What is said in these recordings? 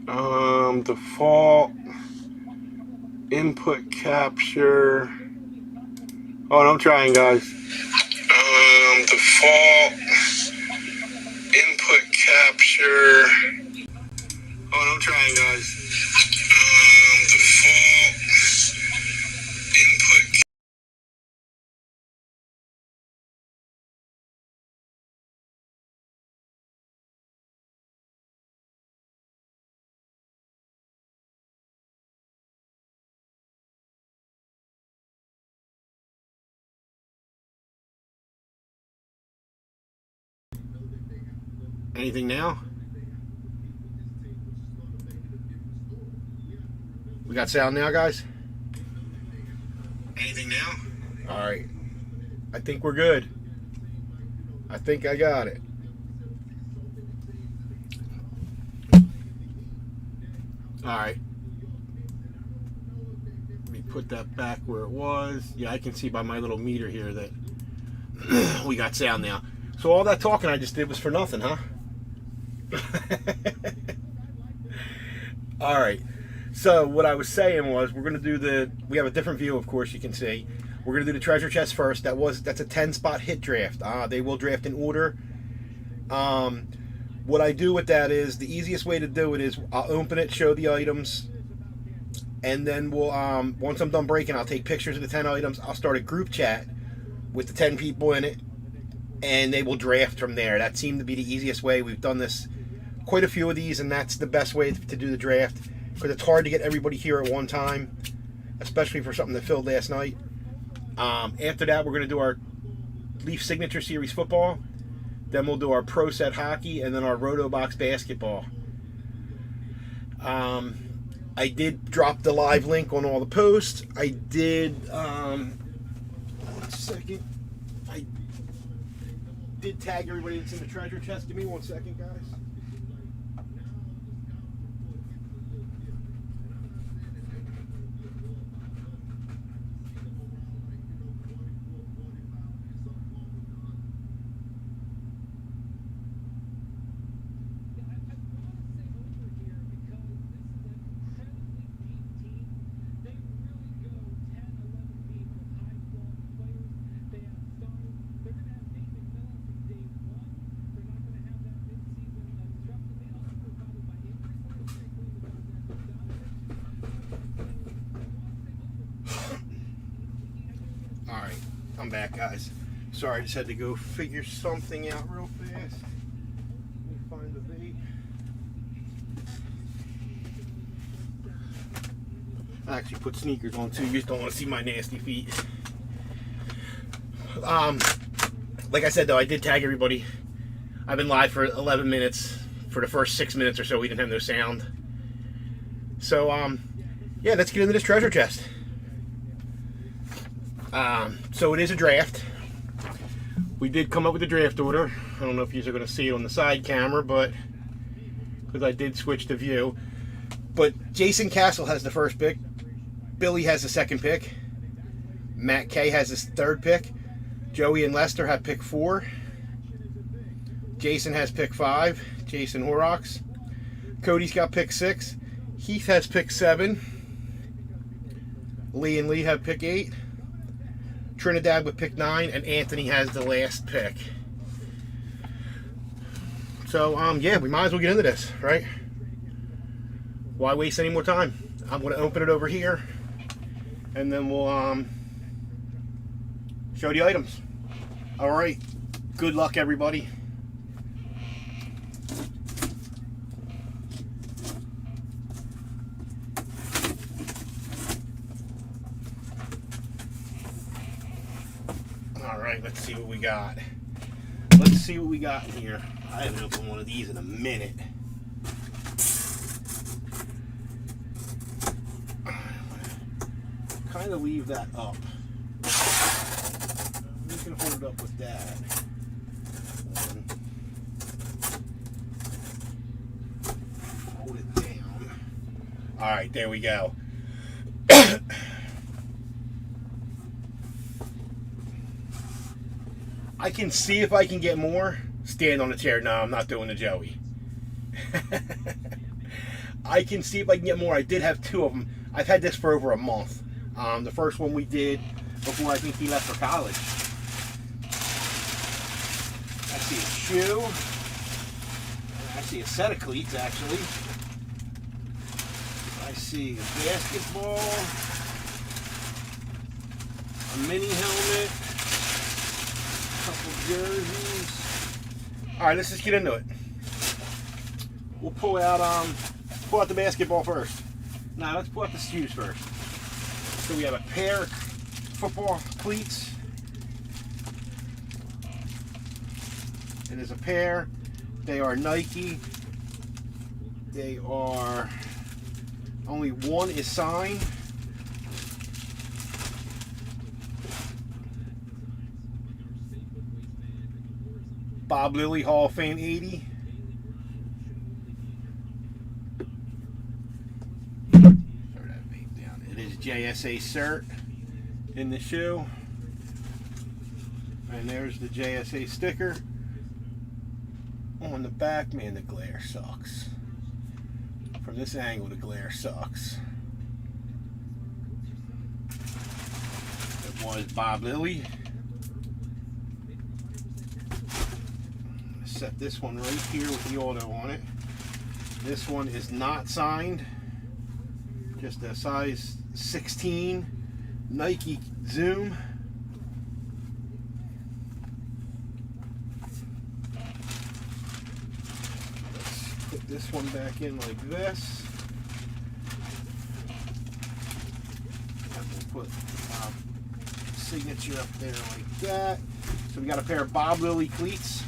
Default input capture. Oh, I'm trying, guys. Default input capture. Oh, I'm trying, guys. Default input. Anything now? We got sound now, guys? Anything now? All right. I think we're good. I think I got it. All right. Let me put that back where it was. Yeah, I can see by my little meter here that we got sound now. So all that talking I just did was for nothing, huh? All right. So what I was saying was we're going to do we have a different view, of course, you can see. We're going to do the treasure chest first. That's a 10-spot hit draft. They will draft in order. What I do with that is the easiest way to do it is I'll open it, show the items, and then we'll once I'm done breaking, I'll take pictures of the 10 items. I'll start a group chat with the 10 people in it, and they will draft from there. That seemed to be the easiest way. We've done this quite a few of these, and that's the best way to do the draft because it's hard to get everybody here at one time, especially for something that filled last night. After that, we're going to do our Leaf Signature Series football. Then we'll do our Pro Set hockey, and then our Roto Box basketball. I did drop the live link on all the posts. I did, 1 second. I did tag everybody that's in the treasure chest. Give me 1 second, guys. Alright, I'm back, guys. Sorry, I just had to go figure something out real fast. Let me find the vape. I actually put sneakers on too. You just don't want to see my nasty feet. Like I said though, I did tag everybody. I've been live for 11 minutes. For the first 6 minutes or so, we didn't have no sound. So, yeah, let's get into this treasure chest. So it is a draft. We did come up with a draft order. I don't know if you are going to see it on the side camera, but because I did switch the view. But Jason Castle has the first pick. Billy has the second pick. Matt K has his third pick. Joey and Lester have pick 4. Jason has pick 5. Jason Horrocks. Cody's got pick 6. Heath has pick 7. Lee and Lee have pick 8. Trinidad with pick 9, and Anthony has the last pick. So, yeah, we might as well get into this, right? Why waste any more time? I'm going to open it over here, and then we'll show the items. All right. Good luck, everybody. All right, let's see what we got. Let's see what we got in here. I haven't opened one of these in a minute. Kind of leave that up. I'm just gonna hold it up with that. Hold it down. All right, there we go. I can see if I can get more. Stand on the chair. No, I'm not doing the Joey. I can see if I can get more. I did have 2 of them. I've had this for over a month. The first one we did before I think he left for college. I see a shoe. I see a set of cleats, actually. I see a basketball. A mini helmet. A couple jerseys. Alright, let's just get into it. We'll pull out the basketball first. Now let's pull out the shoes first. So we have a pair of football cleats. And there's a pair. They are Nike. They are, only one is signed. Bob Lilly Hall of Fame 80. It is JSA cert in the shoe. And there's the JSA sticker. On the back, man, the glare sucks. From this angle, the glare sucks. It was Bob Lilly. Set this one right here with the auto on it. This one is not signed. Just a size 16 Nike Zoom. Let's put this one back in like this. And we'll put signature up there like that. So we got a pair of Bob Lilly cleats.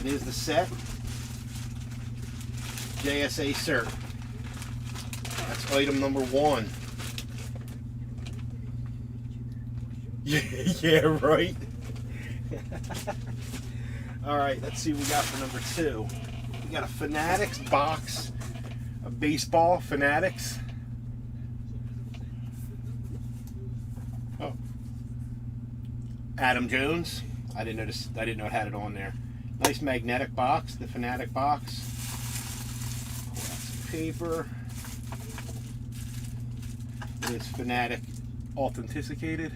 It is the set. JSA cert. That's item number 1. Yeah, right. Alright, let's see what we got for number 2. We got a Fanatics box. A baseball Fanatics. Oh. Adam Jones. I didn't know it had it on there. Nice magnetic box, the Fanatic box. Pull out some paper. It is Fanatic authenticated.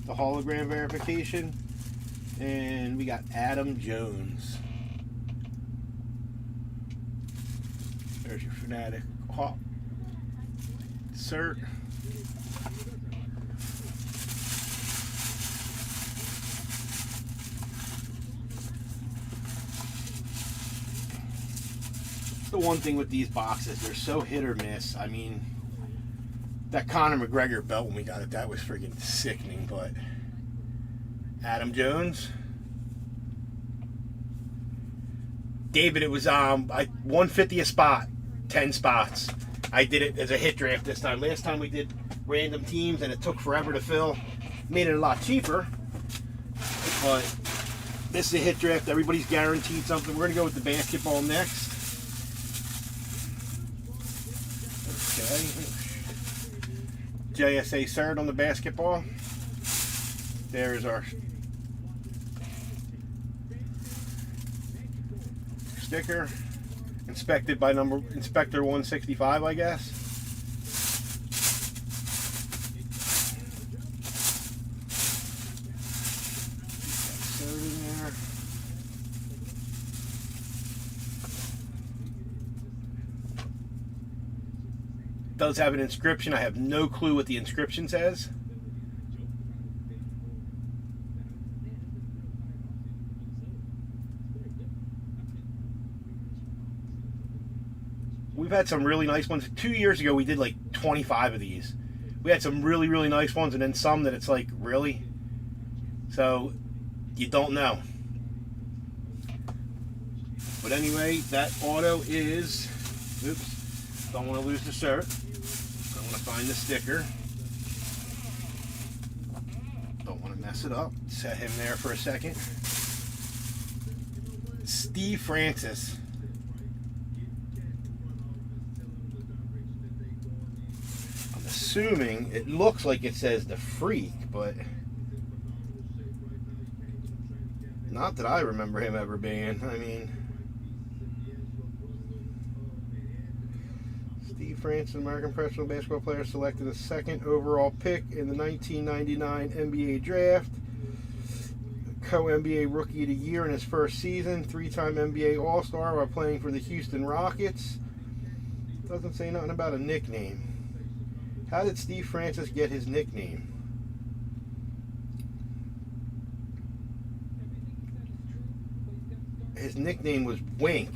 The hologram verification. And we got Adam Jones. There's your Fanatic cert. The one thing with these boxes, they're so hit or miss. I mean, that Conor McGregor belt when we got it, that was freaking sickening. But Adam Jones, David, it was 150 a spot, 10 spots. I did it as a hit draft this time. Last time we did random teams and it took forever to fill. Made it a lot cheaper, but this is a hit draft. Everybody's guaranteed something. We're gonna go with the basketball next. JSA cert on the basketball. There's our sticker. Inspected by Inspector 165, I guess. Cert in there. Does have an inscription. I have no clue what the inscription says. We've had some really nice ones. 2 years ago, we did like 25 of these. We had some really, really nice ones, and then some that it's like, really? So, you don't know. But anyway, that auto is... Oops. Don't want to lose the shirt. I want to find the sticker. Don't want to mess it up. Set him there for a second. Steve Francis. I'm assuming it looks like it says the Freak, but not that I remember him ever being. I mean, Steve Francis, American professional basketball player, selected a second overall pick in the 1999 NBA draft. Co-NBA Rookie of the Year in his first season. Three-time NBA All-Star while playing for the Houston Rockets. Doesn't say nothing about a nickname. How did Steve Francis get his nickname? His nickname was Wink.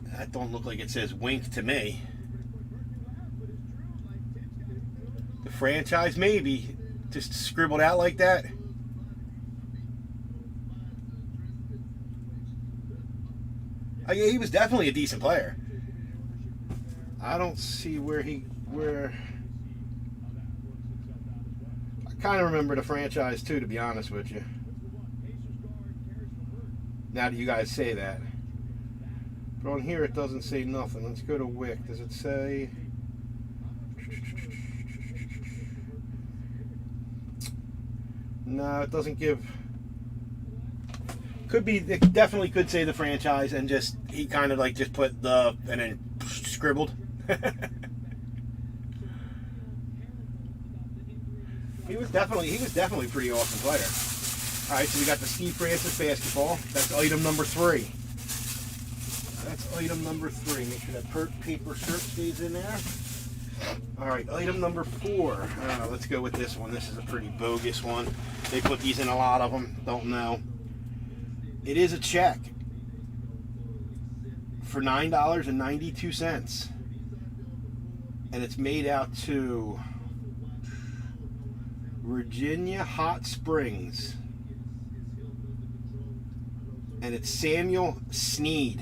That don't look like it says Wink to me. The franchise, maybe. Just scribbled out like that. Oh, yeah, he was definitely a decent player. I don't see where I kind of remember the franchise too, to be honest with you. Now that you guys say that. But on here it doesn't say nothing. Let's go to Wick. Does it say... No, it doesn't give... Could be, it definitely could say the franchise and just, he kind of like just put the, and then scribbled. He was definitely a pretty awesome player. Alright, so we got the Steve Francis basketball. That's item number 3. That's item number 3. Make sure that paper shirt stays in there. Alright, item number 4. Let's go with this one. This is a pretty bogus one. They put these in a lot of them. Don't know. It is a check for $9.92. And it's made out to Virginia Hot Springs. And it's Samuel Sneed.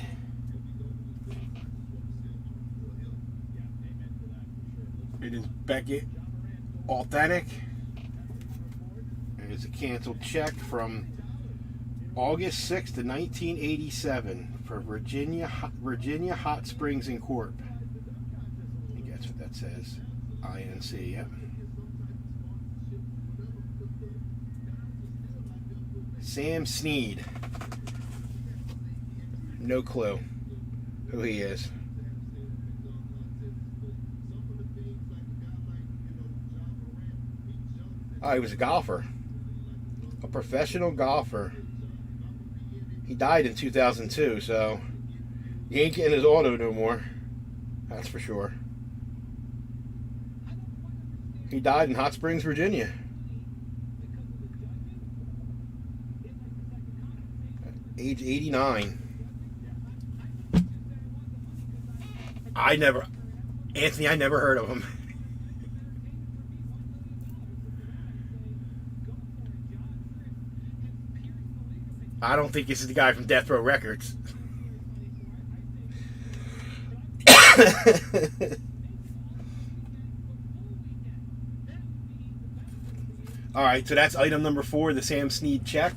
It is Beckett Authentic. It is a canceled check from August 6th of 1987 for Virginia Hot Springs and Corp. I think that's what that says. INC, yep. Sam Sneed. No clue who he is. Oh, he was a golfer. A professional golfer. He died in 2002, so he ain't getting his auto no more. That's for sure. He died in Hot Springs, Virginia. Age 89. I never heard of him. I don't think this is the guy from Death Row Records. Alright, so that's item number 4, the Sam Sneed check.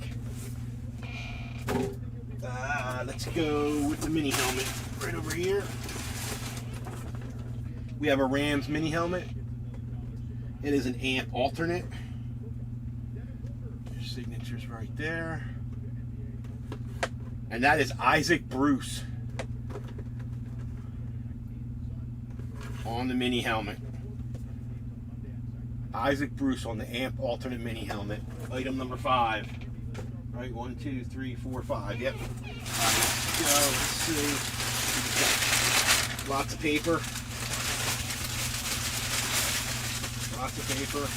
Let's go with the mini helmet right over here. We have a Rams mini helmet. It is an amp alternate. Your signature's right there. And that is Isaac Bruce on the mini helmet. Isaac Bruce on the amp alternate mini helmet. Item number 5. Right, 1, 2, 3, 4, 5. Yep. All right, let's go. Let's see. Lots of paper. Lots of paper.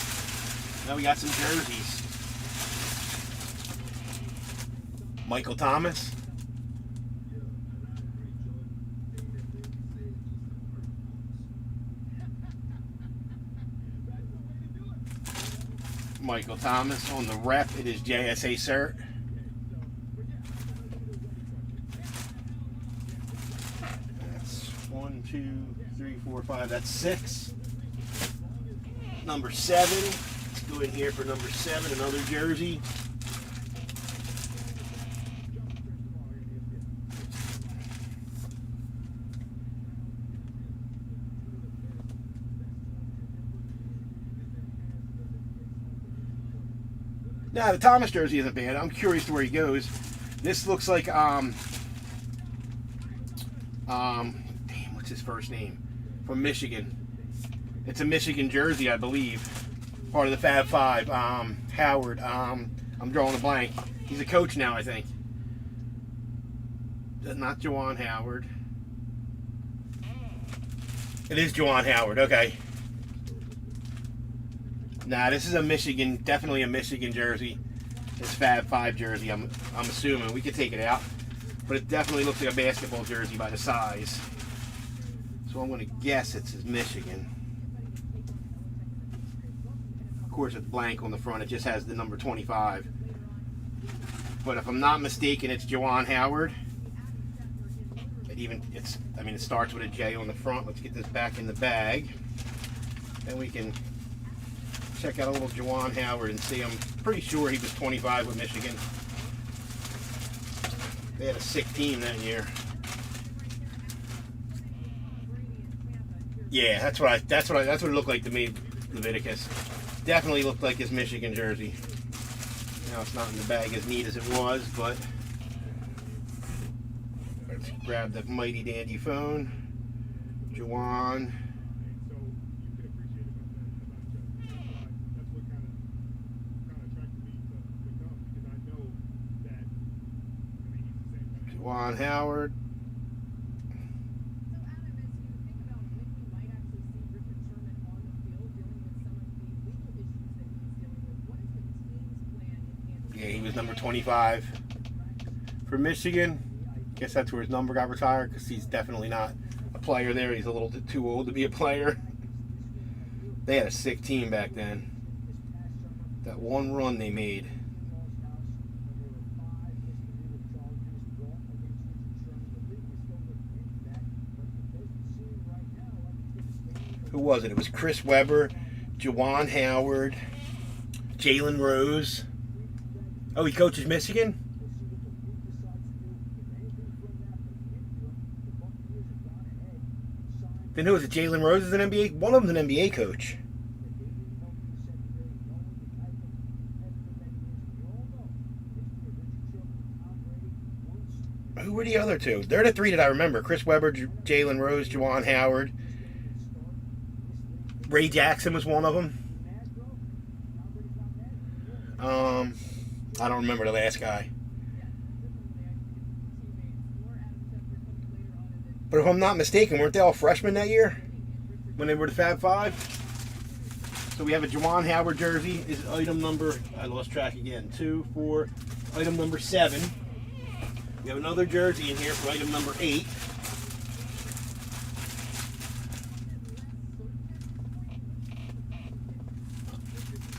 Now we got some jerseys. Michael Thomas. Michael Thomas on the rep. It is JSA cert. That's 1, 2, 3, 4, 5. That's 6. Number 7. Let's go in here for number 7. Another jersey. Now the Thomas jersey isn't bad. I'm curious to where he goes. This looks like damn, his first name, from Michigan. It's a Michigan jersey, I believe. Part of the Fab Five. Howard. I'm drawing a blank. He's a coach now, I think. Not Juwan Howard. It is Juwan Howard. Okay. Nah, this is a Michigan, definitely a Michigan jersey. It's Fab Five jersey. I'm assuming we could take it out, but it definitely looks like a basketball jersey by the size. So I'm going to guess it's Michigan. Of course, it's blank on the front. It just has the number 25. But if I'm not mistaken, it's Juwan Howard. It starts with a J on the front. Let's get this back in the bag. Then we can check out a little Juwan Howard and see. I'm pretty sure he was 25 with Michigan. They had a sick team that year. Yeah, that's what it looked like to me, Leviticus. Definitely looked like his Michigan jersey. Now it's not in the bag as neat as it was, but let's grab the mighty dandy phone. Juwan. Juwan Howard. Yeah, he was number 25 for Michigan. Guess that's where his number got retired, because he's definitely not a player there. He's a little bit too old to be a player. They had a sick team back then. That one run they made. Who was it? It was Chris Webber, Juwan Howard, Jalen Rose. Oh, he coaches Michigan? Then who is it? Jalen Rose is an NBA? One of them's an NBA coach. Who were the other two? They're the three that I remember. Chris Webber, Jalen Rose, Juwan Howard. Ray Jackson was one of them. I don't remember the last guy. But if I'm not mistaken, weren't they all freshmen that year when they were the Fab Five? So we have a Juwan Howard jersey. Is item number, I lost track again, 2, 4, item number 7. We have another jersey in here for item number 8.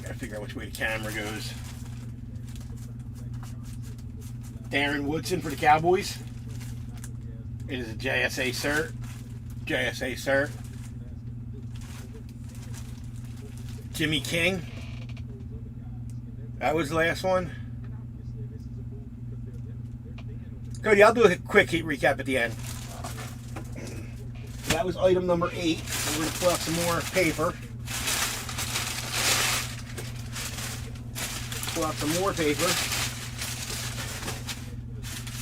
Gotta figure out which way the camera goes. Darren Woodson for the Cowboys. It is a JSA cert. JSA cert. Jimmy King. That was the last one. Cody, I'll do a quick heat recap at the end. That was item number 8. I'm going to pull out some more paper. Pull out some more paper.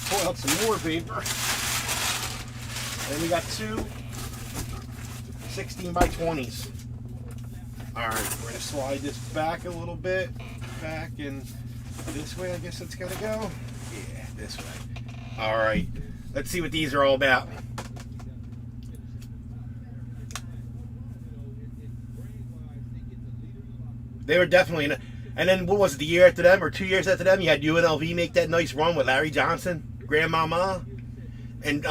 Pull out some more paper. And we got 2 16 by 20s. Alright, we're going to slide this back a little bit. Back and this way, I guess it's got to go. Yeah, this way. Alright, let's see what these are all about. They were definitely in a, and then what was it, the year after them or 2 years after them, you had UNLV make that nice run with Larry Johnson, Grandmama, and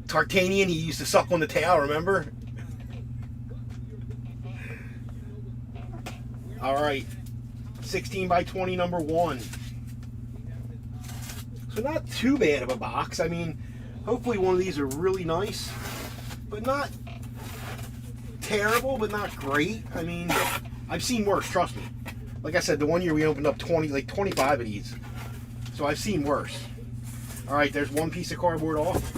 Tarkanian. He used to suck on the tail, remember? Alright, 16 by 20 number 1. So not too bad of a box. I mean, hopefully one of these are really nice, but not terrible, but not great. I mean, I've seen worse, trust me. Like I said, the one year we opened up 25 of these. So I've seen worse. Alright, there's one piece of cardboard off.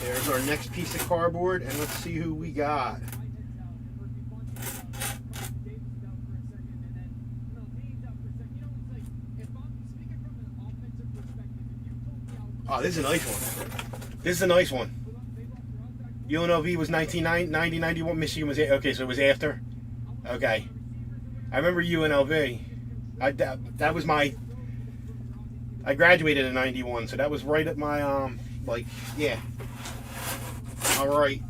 There's our next piece of cardboard, and let's see who we got. Oh, this is a nice one. This is a nice one. UNLV was 1990, 91. Michigan was... Okay, so it was after. Okay. I remember UNLV. That was my... I graduated in 91, so that was right at my, yeah. All right.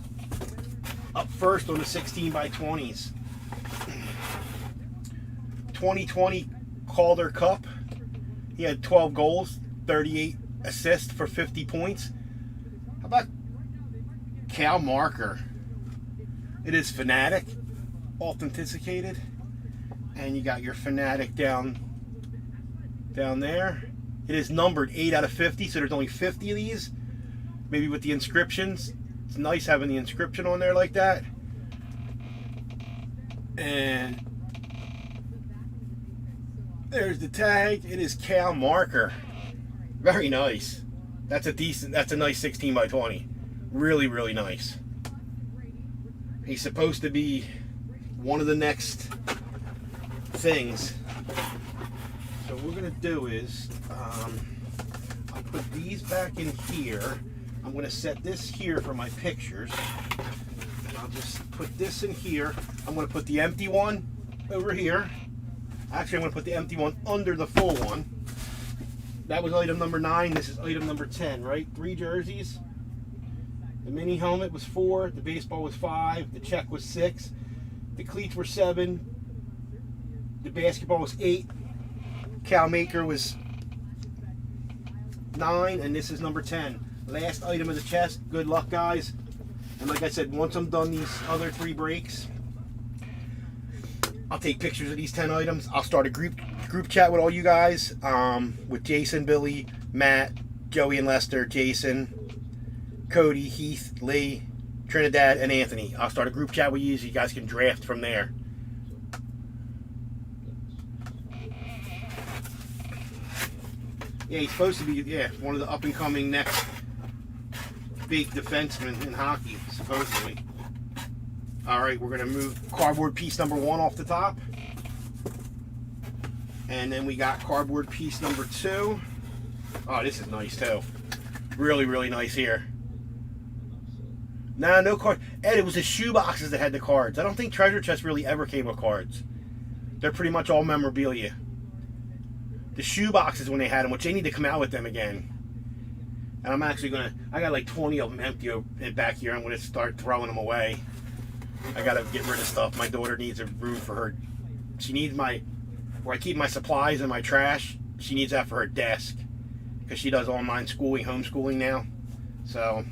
Up first on the 16 by 20s. 2020 Calder Cup. He had 12 goals, 38 assists for 50 points. How about Cal Marker? It is Fanatic, authenticated. And you got your Fanatic down there. It is numbered 8 out of 50, so there's only 50 of these. Maybe with the inscriptions. It's nice having the inscription on there like that. And there's the tag. It is Cal Marker. Very nice. That's a nice 16 by 20. Really, really nice. He's supposed to be one of the next things. So what we're going to do is, I'll put these back in here. I'm going to set this here for my pictures. I'll just put this in here. I'm going to put the empty one over here. Actually, I'm going to put the empty one under the full one. That was item number 9. This is item number 10, right? 3 jerseys. The mini helmet was 4. The baseball was 5. The check was 6. The cleats were 7. The basketball was 8. Cal Maker was 9. And this is number 10. Last item of the chest. Good luck, guys. And like I said, once I'm done these other 3 breaks, I'll take pictures of these 10 items. I'll start a group chat with all you guys, with Jason, Billy, Matt, Joey and Lester, Jason, Cody, Heath, Lee, Trinidad, and Anthony. I'll start a group chat with you so you guys can draft from there. Yeah, he's supposed to be, one of the up-and-coming next big defensemen in hockey, supposedly. All right, we're going to move cardboard piece number 1 off the top. And then we got cardboard piece number 2. Oh, this is nice, too. Really, really nice here. Nah, no card. Ed, it was the shoe boxes that had the cards. I don't think Treasure Chest really ever came with cards. They're pretty much all memorabilia. The shoe boxes when they had them, which they need to come out with them again. And I'm actually going to... I got like 20 of them empty back here. I'm going to start throwing them away. I got to get rid of stuff. My daughter needs a room for her. She needs where I keep my supplies and my trash. She needs that for her desk. Because she does online schooling, homeschooling now. So...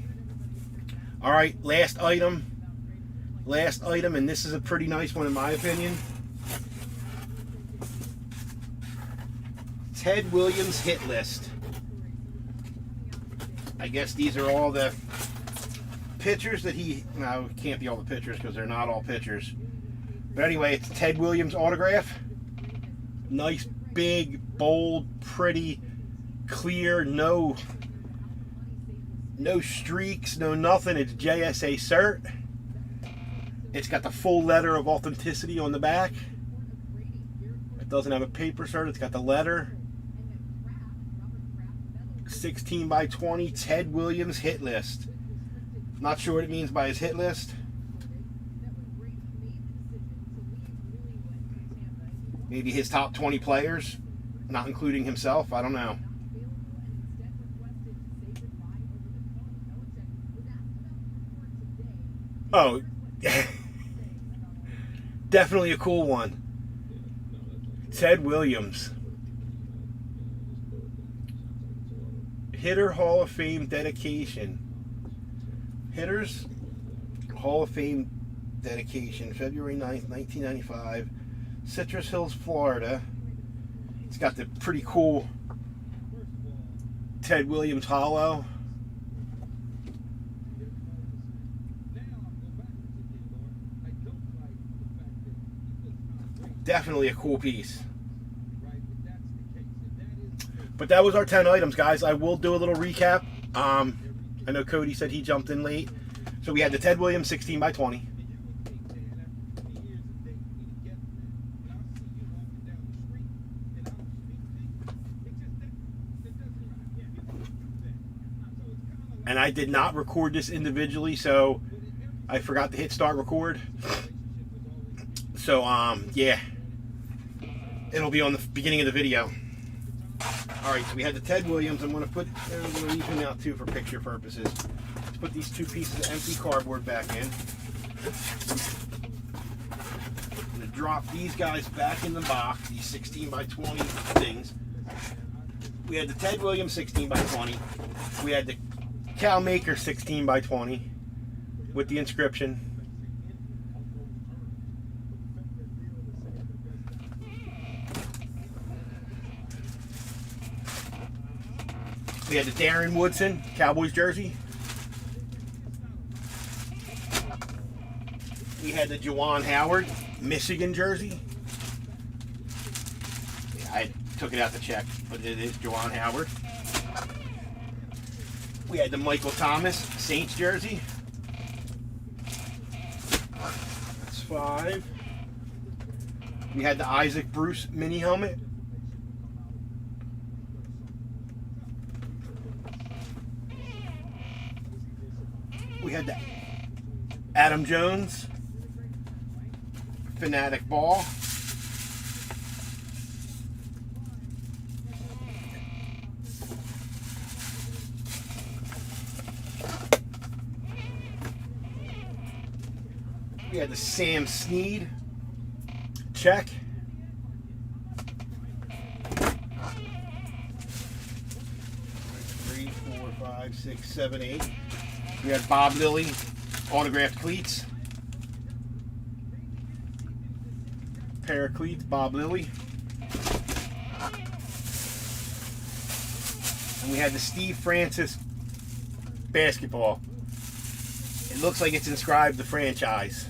Alright, last item. Last item, and this is a pretty nice one in my opinion. Ted Williams hit list. I guess these are all the pitchers that no, it can't be all the pitchers because they're not all pitchers. But anyway, it's Ted Williams autograph. Nice, big, bold, pretty, clear, no streaks, no nothing. It's JSA cert. It's got the full letter of authenticity on the back. It doesn't have a paper cert. It's got the letter. 16 by 20 Ted Williams hit list. Not sure what it means by his hit list. Maybe his top 20 players, not including himself. I don't know. Oh, definitely a cool one. Ted Williams. Hitter Hall of Fame dedication. Hitters Hall of Fame dedication, February 9th, 1995. Citrus Hills, Florida. It's got the pretty cool Ted Williams hollow. Definitely a cool piece. But that was our 10 items, guys. I will do a little recap. I know Cody said he jumped in late. So we had the Ted Williams 16 by 20. And I did not record this individually, so I forgot to hit start record. So, yeah. It'll be on the beginning of the video. Alright, so we had the Ted Williams. I'm going to leave him out too for picture purposes. Let's put these 2 pieces of empty cardboard back in. I'm going to drop these guys back in the box, these 16 by 20 things. We had the Ted Williams 16 by 20. We had the Cal Maker 16 by 20 with the inscription. We had the Darren Woodson Cowboys jersey. We had the Juwan Howard Michigan jersey. Yeah, I took it out to check, but it is Juwan Howard. We had the Michael Thomas Saints jersey. That's 5. We had the Isaac Bruce mini helmet. We had the Adam Jones Fanatic ball. We had the Sam Snead check. Three, 4, 5, 6, 7, 8. We had Bob Lilly autographed cleats. Pair of cleats, Bob Lilly. And we had the Steve Francis basketball. It looks like it's inscribed the franchise.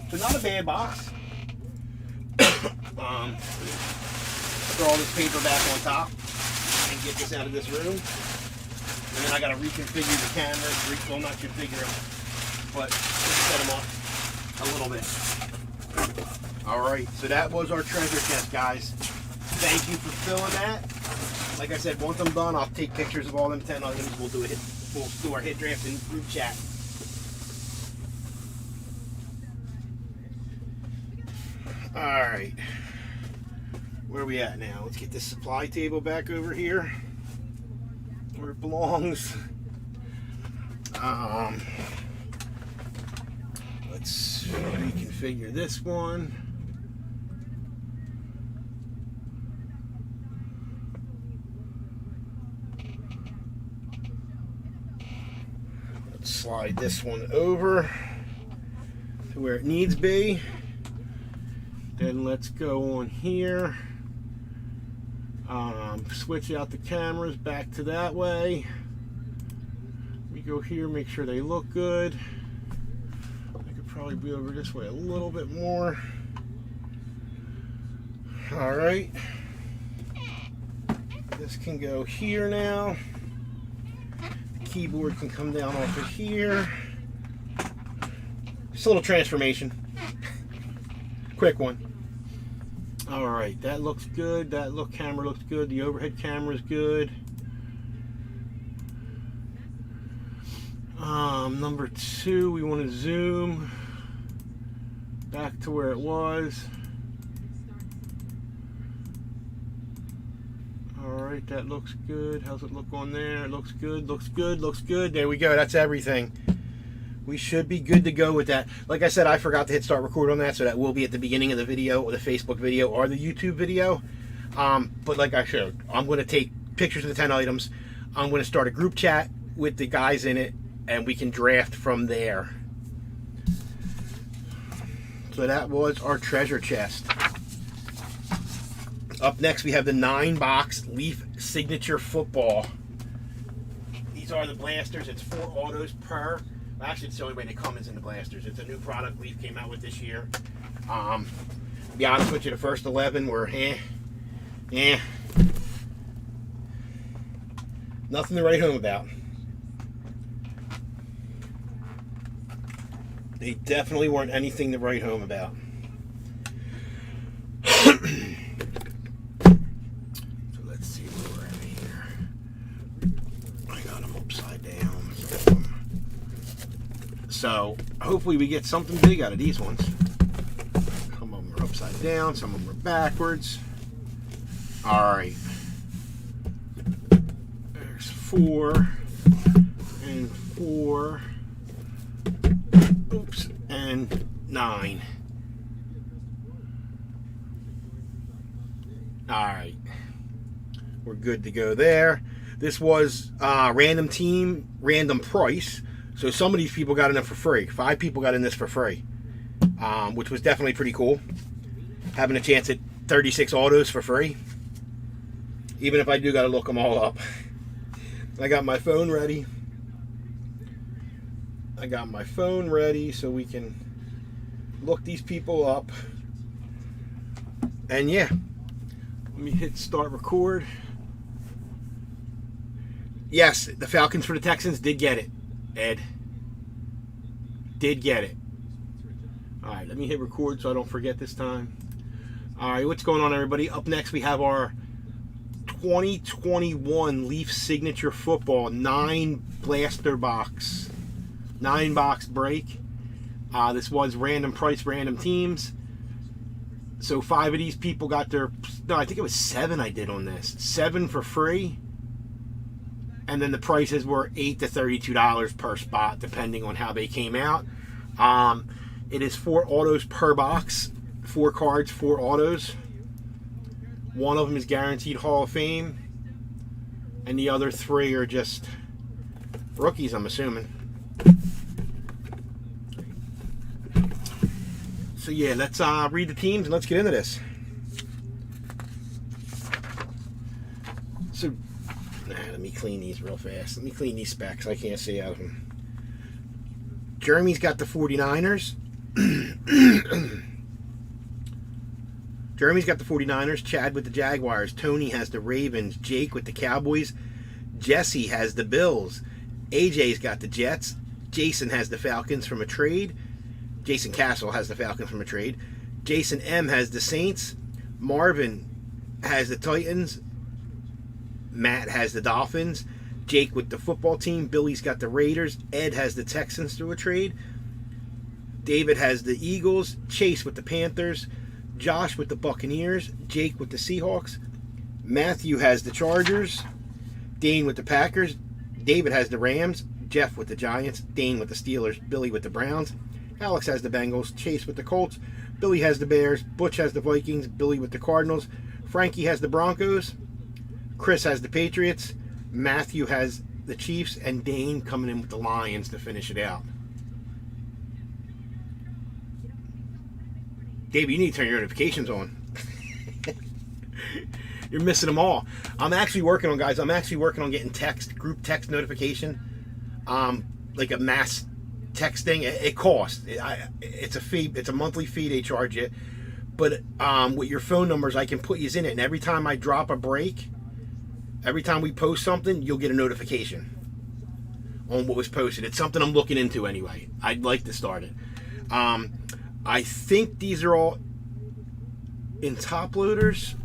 So not a bad box. Throw all this paper back on top and get this out of this room. And then I gotta reconfigure the cameras. Well, not configure them, but set them up a little bit. Alright, so that was our treasure chest, guys. Thank you for filling that. Like I said, once I'm done, I'll take pictures of all them 10 items. We'll do our hit draft in group chat. Alright. Where are we at now? Let's get this supply table back over here where it belongs. Let's reconfigure this one. Let's slide this one over to where it needs to be. Then let's go on here. Switch out the cameras back to that way. We go here, make sure they look good. I could probably be over this way a little bit more. All right. This can go here now. The keyboard can come down off of here. Just a little transformation. Quick one. All right, that looks good. That camera looks good. The overhead camera is good. Number 2, we want to zoom back to where it was. All right, that looks good. How's it look on there? It looks good. Looks good. Looks good. There we go. That's everything. We should be good to go with that. Like I said, I forgot to hit start record on that, so that will be at the beginning of the video, or the Facebook video, or the YouTube video. But like I showed, I'm going to take pictures of the 10 items. I'm going to start a group chat with the guys in it, and we can draft from there. So that was our treasure chest. Up next, we have the 9-box Leaf Signature Football. These are the blasters. It's 4 autos per. Actually, it's the only way they come is in the blasters. It's a new product Leaf came out with this year. To be honest with you, the first 11 were nothing to write home about. They definitely weren't anything to write home about. So let's see where we're at So hopefully we get something big out of these ones. Some of them are upside down, some of them are backwards. All right. There's 4 and 4. Oops, and 9. All right. We're good to go there. This was random team, random price. So some of these people got in it for free. 5 people got in this for free, which was definitely pretty cool. Having a chance at 36 autos for free. Even if I do got to look them all up. I got my phone ready. So we can look these people up. And yeah, let me hit start record. Yes, the Falcons for the Texans did get it, Ed. Did get it. All right, let me hit record so I don't forget this time. All right, what's going on, everybody? Up next, we have our 2021 Leaf Signature Football 9 blaster box. 9-box break. This was random price, random teams. So 5 of these people got their... No, I think it was 7 I did on this. 7 for free. And then the prices were $8 to $32 per spot, depending on how they came out. It is 4 autos per box. 4 cards, 4 autos. One of them is guaranteed Hall of Fame. And the other 3 are just rookies, I'm assuming. So yeah, let's read the teams and let's get into this. So, let me clean these real fast. Let me clean these specs. I can't see out of them. Jeremy's got the 49ers. Jeremy's got the 49ers. Chad with the Jaguars. Tony has the Ravens. Jake with the Cowboys. Jesse has the Bills. AJ's got the Jets. Jason has the Falcons from a trade. Jason Castle has the Falcons from a trade. Jason M has the Saints. Marvin has the Titans. Matt has the Dolphins. Jake with the football team. Billy's got the Raiders. Ed has the Texans through a trade. David has the Eagles. Chase with the Panthers. Josh with the Buccaneers. Jake with the Seahawks. Matthew has the Chargers. Dane with the Packers. David has the Rams. Jeff with the Giants. Dane with the Steelers. Billy with the Browns. Alex has the Bengals. Chase with the Colts. Billy has the Bears. Butch has the Vikings. Billy with the Cardinals. Frankie has the Broncos. Chris has the Patriots. Matthew has the Chiefs. And Dane coming in with the Lions to finish it out. Dave, you need to turn your notifications on. You're missing them all. I'm actually working on getting group text notification. Like a mass texting. It costs. It's a fee. It's a monthly fee they charge you. But with your phone numbers, I can put you in it. And every time I drop a break, every time we post something, you'll get a notification on what was posted. It's something I'm looking into anyway. I'd like to start it. I think these are all in top loaders,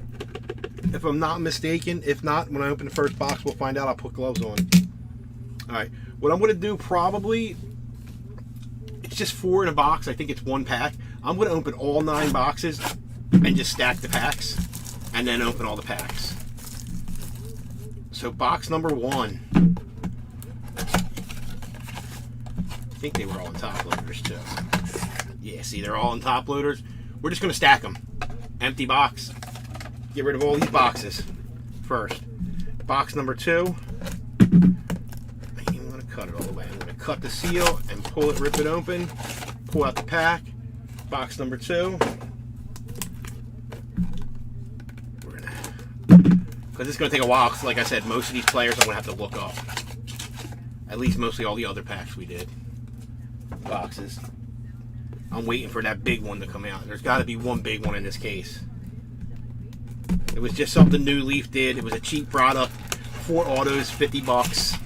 if I'm not mistaken. If not, when I open the first box, we'll find out. I'll put gloves on. All right. What I'm going to do probably, it's just 4 in a box. I think it's 1 pack. I'm going to open all 9 boxes and just stack the packs and then open all the packs. So box number 1. I think they were all in top loaders too. Yeah, see, they're all in top loaders. We're just going to stack them. Empty box. Get rid of all these boxes first. Box number 2. I ain't even going to cut it all the way. I'm going to cut the seal and pull it, rip it open. Pull out the pack. Box number 2. We're going to... Because it's going to take a while. Because like I said, most of these players I'm going to have to look up. At least mostly all the other packs we did. Boxes. I'm waiting for that big one to come out. There's got to be one big one in this case. It was just something new Leaf did. It was a cheap product. 4 autos, $50.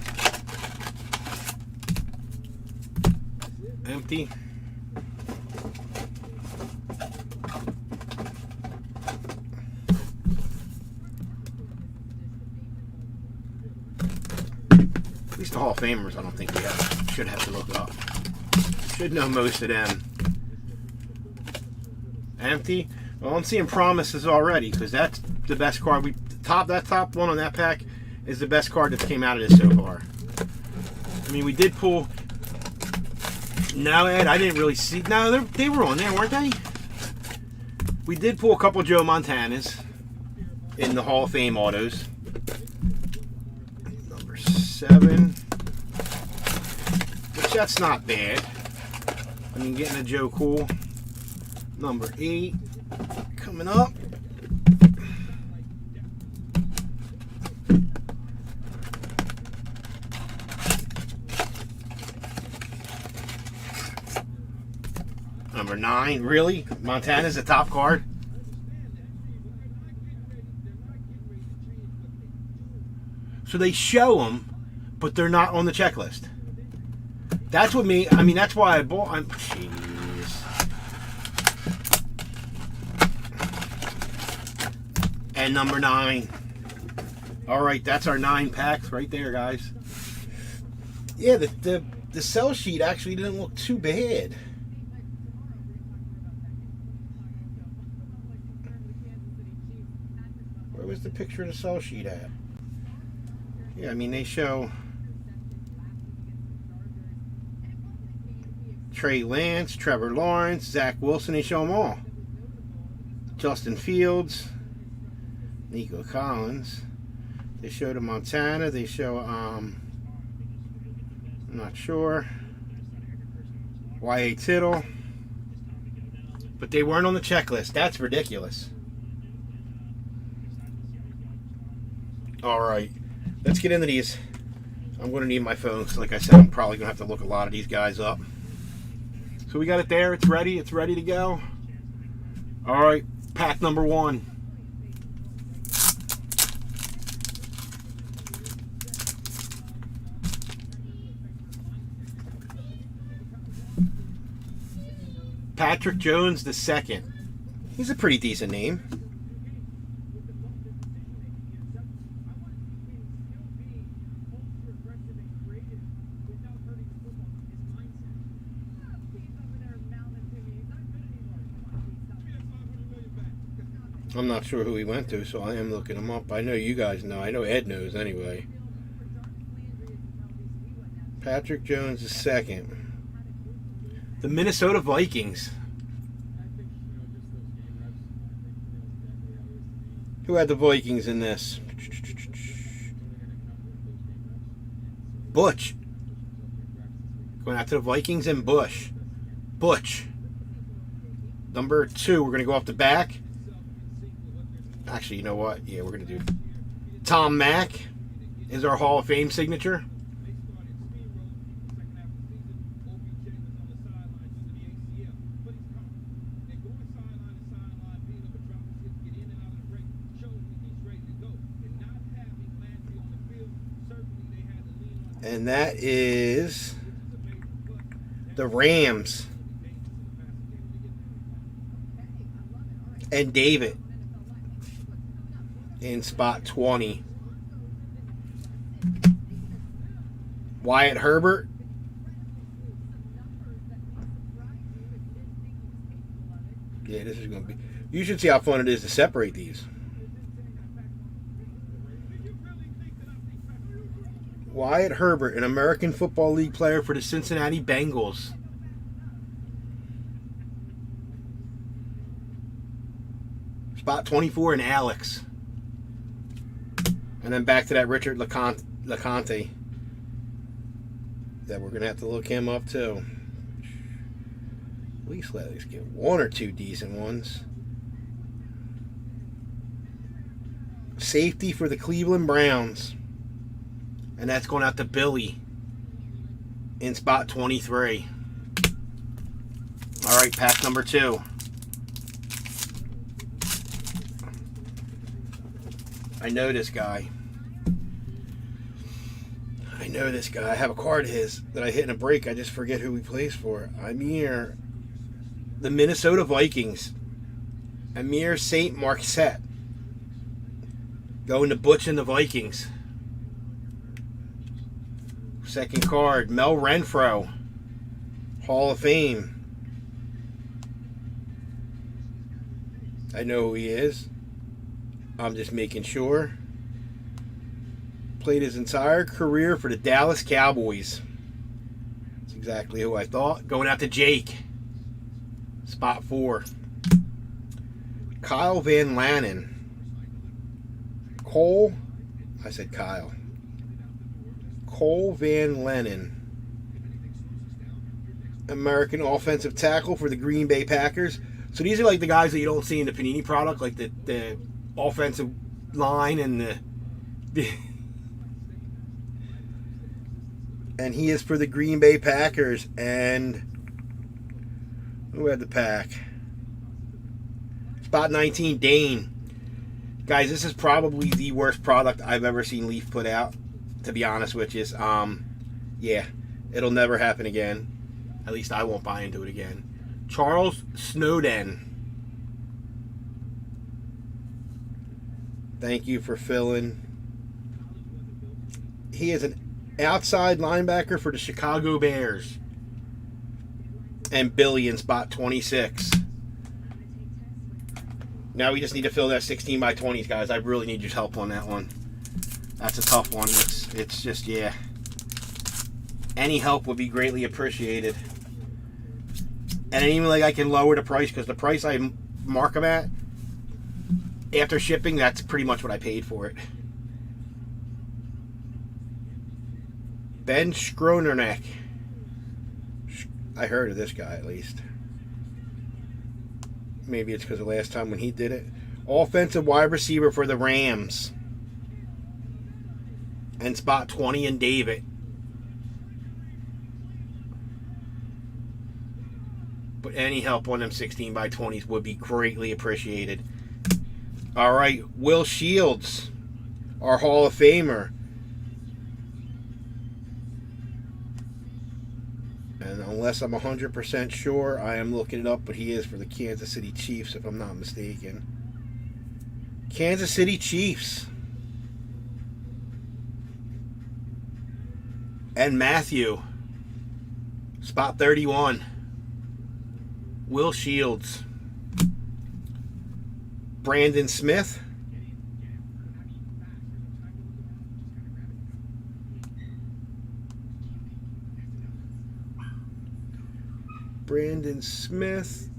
Empty. At least the Hall of Famers, I don't think we should have to look up. Should know most of them. Empty. Well, I'm seeing promises already because that's the best card. That top one on that pack is the best card that came out of this so far. I mean, we did pull. No, Ed, I didn't really see. No, they were on there, weren't they? We did pull a couple Joe Montanas in the Hall of Fame autos. Number 7. Which that's not bad. I mean, getting a Joe Cool. Number 8. Coming up. Number 9, really? Montana's the top card? So they show them, but they're not on the checklist. That's what that's why I bought. Jeez. And number 9. All right, that's our 9 packs right there, guys. Yeah, the sell sheet actually didn't look too bad. Where was the picture of the sell sheet at? Yeah, I mean, they show Trey Lance, Trevor Lawrence, Zach Wilson. They show them all. Justin Fields, Nico Collins. They show the Montana. They show, I'm not sure, Y.A. Tittle. But they weren't on the checklist. That's ridiculous. All right, let's get into these. I'm going to need my phone because, like I said, I'm probably going to have to look a lot of these guys up. So we got it there. It's ready. It's ready to go. All right, pack number 1. Patrick Jones II. He's a pretty decent name. I'm not sure who he went to, so I am looking him up. I know you guys know. I know Ed knows anyway. Patrick Jones II. The Minnesota Vikings. Who had the Vikings in this? Butch. Going out to the Vikings and Bush. Butch. Number 2, we're going to go off the back. Actually, you know what? Yeah, we're going to do Tom Mack is our Hall of Fame signature. And that is the Rams. And David in spot 20. Wyatt Herbert. Yeah, this is going to be... You should see how fun it is to separate these. Wyatt Herbert, an American Football League player for the Cincinnati Bengals. Spot 24 and Alex. And then back to that Richard LeConte. That we're going to have to look him up too. At least let us get 1 or 2 decent ones. Safety for the Cleveland Browns. And that's going out to Billy in spot 23. All right, pack number 2. I know this guy. I have a card of his that I hit in a break. I just forget who he plays for. Amir. The Minnesota Vikings. Amir St. Marquette. Going to Butch and the Vikings. Second card, Mel Renfro. Hall of Fame. I know who he is. I'm just making sure. Played his entire career for the Dallas Cowboys. That's exactly who I thought. Going out to Jake. Spot 4. Kyle Van Lanen. Cole. I said Kyle. Cole Van Lanen. American offensive tackle for the Green Bay Packers. So these are like the guys that you don't see in the Panini product, like the offensive line and the and he is for the Green Bay Packers. And who had the pack? Spot 19, Dane. Guys, this is probably the worst product I've ever seen Leaf put out, to be honest with you. Yeah, it'll never happen again. At least I won't buy into it again. Charles Snowden. Thank you for filling. He is an outside linebacker for the Chicago Bears. And Billy in spot 26. Now we just need to fill that 16 by 20s, guys. I really need your help on that one. That's a tough one. It's just, yeah. Any help would be greatly appreciated. And even like I can lower the price, because the price I mark them at after shipping, that's pretty much what I paid for it. Ben Skronerneck. I heard of this guy at least. Maybe it's because of the last time when he did it. Offensive wide receiver for the Rams. And spot 20 in David. But any help on them 16 by 20s would be greatly appreciated. All right, Will Shields, our Hall of Famer. And unless I'm 100% sure, I am looking it up, but he is for the Kansas City Chiefs, if I'm not mistaken. Kansas City Chiefs. And Matthew, spot 31. Will Shields. Brandon Smith. Brandon Smith.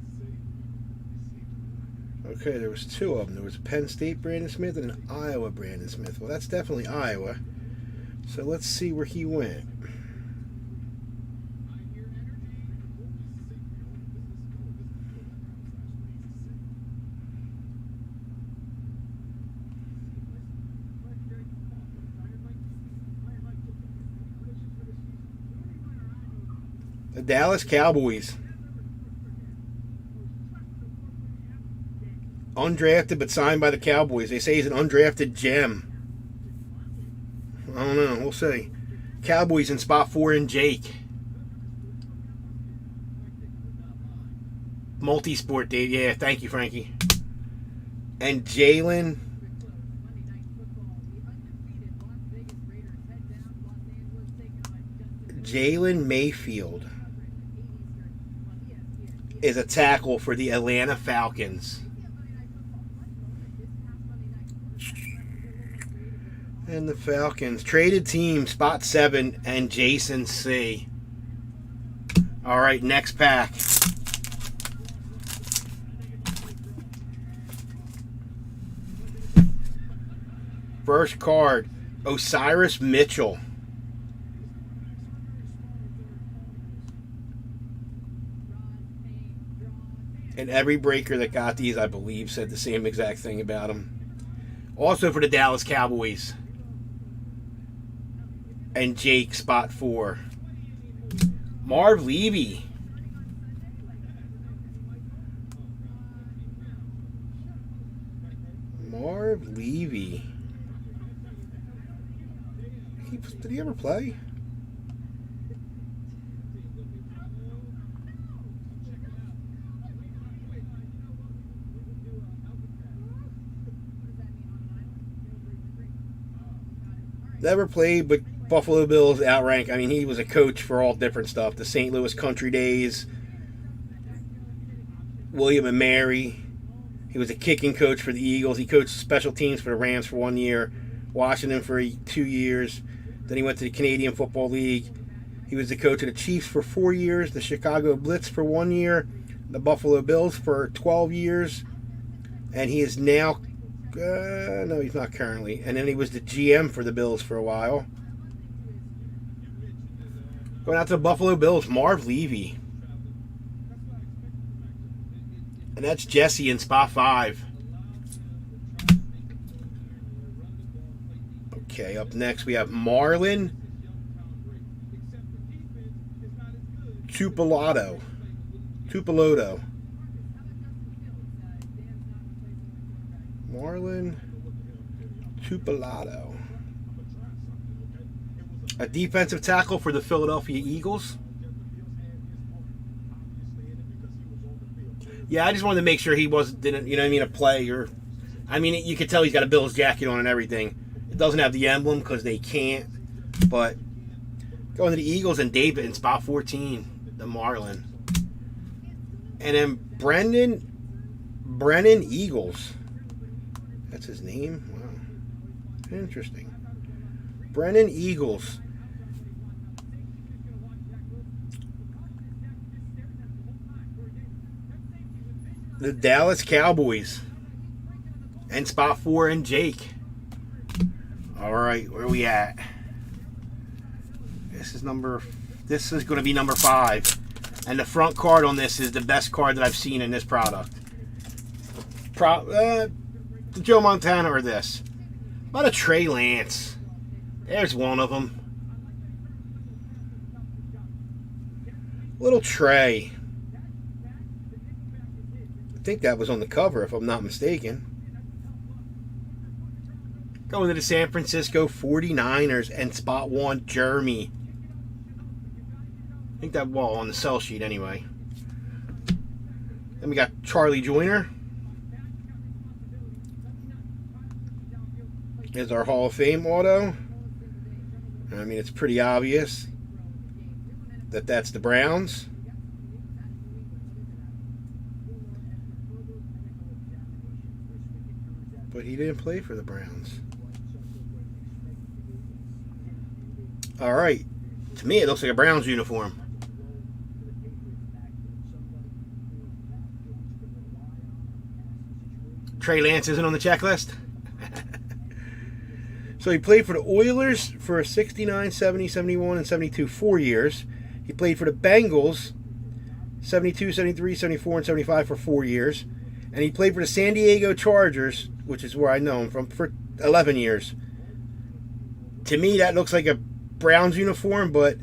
Okay, there was two of them. There was a Penn State Brandon Smith and an Iowa Brandon Smith. Well, that's definitely Iowa. So let's see where he went. The Dallas Cowboys. Undrafted but signed by the Cowboys. They say he's an undrafted gem. I don't know. We'll see. Cowboys in spot 4 in Jake. Multi-sport, Dave. Yeah, thank you, Frankie. And Jalen. Jalen Mayfield is a tackle for the Atlanta Falcons. And the Falcons traded team, spot 7 and Jason C. All right, next pack. First card, Osiris Mitchell. And every breaker that got these, I believe, said the same exact thing about him. Also for the Dallas Cowboys. And Jake, spot 4. Marv Levy. Marv Levy. Did he ever play? Never played, but Buffalo Bills outrank. I mean, he was a coach for all different stuff. The St. Louis Country Days, William and Mary. He was a kicking coach for the Eagles. He coached special teams for the Rams for 1 year, Washington for 2 years. Then he went to the Canadian Football League. He was the coach of the Chiefs for 4 years, the Chicago Blitz for 1 year, the Buffalo Bills for 12 years, and he is now, no, he's not currently, and then he was the GM for the Bills for a while. Going out to the Buffalo Bills, Marv Levy. And that's Jesse in spot 5. Okay, up next we have Marlon Tupeloto. Marlon Tupeloto. A defensive tackle for the Philadelphia Eagles. Yeah, I just wanted to make sure he didn't, you know what I mean, a play or, I mean, you could tell he's got a Bills jacket on and everything. It doesn't have the emblem because they can't, but going to the Eagles and David in spot 14, the Marlin. And then Brennan Eagles. That's his name? Wow. Interesting. Brennan Eagles. The Dallas Cowboys. And spot 4 and Jake. Alright, where are we at? This is going to be number 5. And the front card on this is the best card that I've seen in this product. The Joe Montana or this. How about a Trey Lance? There's one of them. Little Trey. I think that was on the cover, if I'm not mistaken. Going to the San Francisco 49ers and spot 1, Jeremy. I think that, well, on the sell sheet anyway. Then we got Charlie Joyner. There's our Hall of Fame auto. I mean, it's pretty obvious that that's the Browns. But he didn't play for the Browns. All right. To me, it looks like a Browns uniform. Trey Lance isn't on the checklist. So he played for the Oilers for 69, 70, 71, and 72, 4 years. He played for the Bengals 72, 73, 74, and 75 for 4 years. And he played for the San Diego Chargers, which is where I know him from, for 11 years. To me, that looks like a Browns uniform, but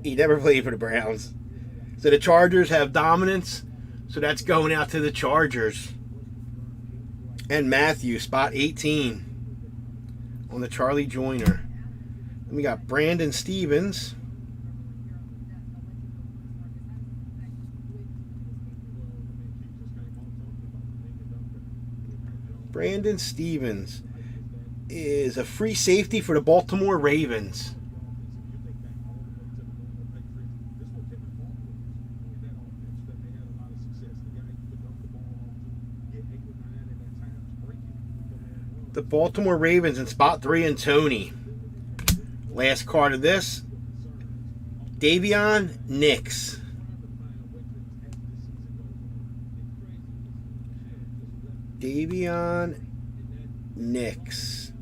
he never played for the Browns. So the Chargers have dominance, so that's going out to the Chargers. And Matthew, spot 18 on the Charlie Joyner. Then we got Brandon Stevens. Brandon Stevens is a free safety for the Baltimore Ravens. The Baltimore Ravens in spot 3 and Tony. Last card of this, Davion Nix. Davion Nixon.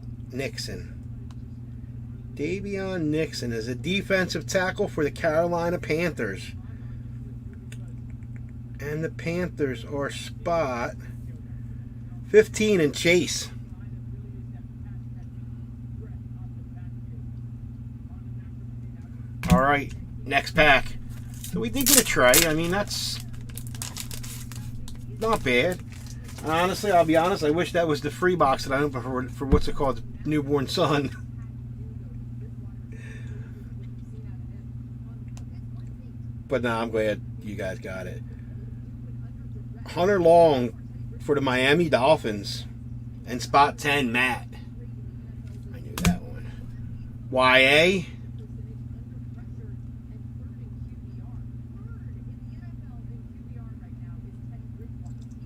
Davion Nixon is a defensive tackle for the Carolina Panthers. And the Panthers are spot 15 and Chase. All right, next pack. So we did get a Trey. I mean, that's not bad. Honestly, I'll be honest, I wish that was the free box that I opened for what's it called, newborn son. But nah, I'm glad you guys got it. Hunter Long for the Miami Dolphins. And spot 10, Matt. YA.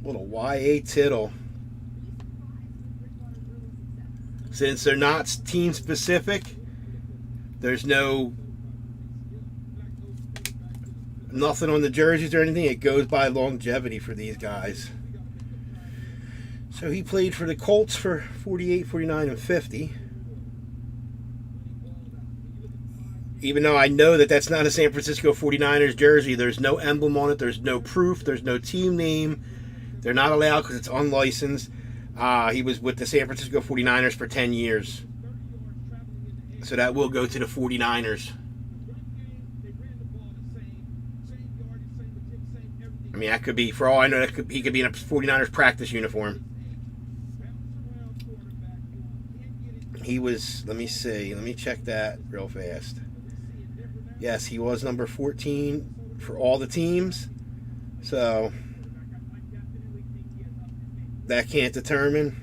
Little YA tittle. Since they're not team specific, there's nothing on the jerseys or anything. It goes by longevity for these guys. So he played for the Colts for 48, 49, and 50. Even though I know that that's not a San Francisco 49ers jersey, there's no emblem on it, there's no proof, there's no team name. They're not allowed because it's unlicensed. He was with the San Francisco 49ers for 10 years. So that will go to the 49ers. I mean, that could be, for all I know, he could be in a 49ers practice uniform. He was, let me see, let me check that real fast. Yes, he was number 14 for all the teams. So that can't determine.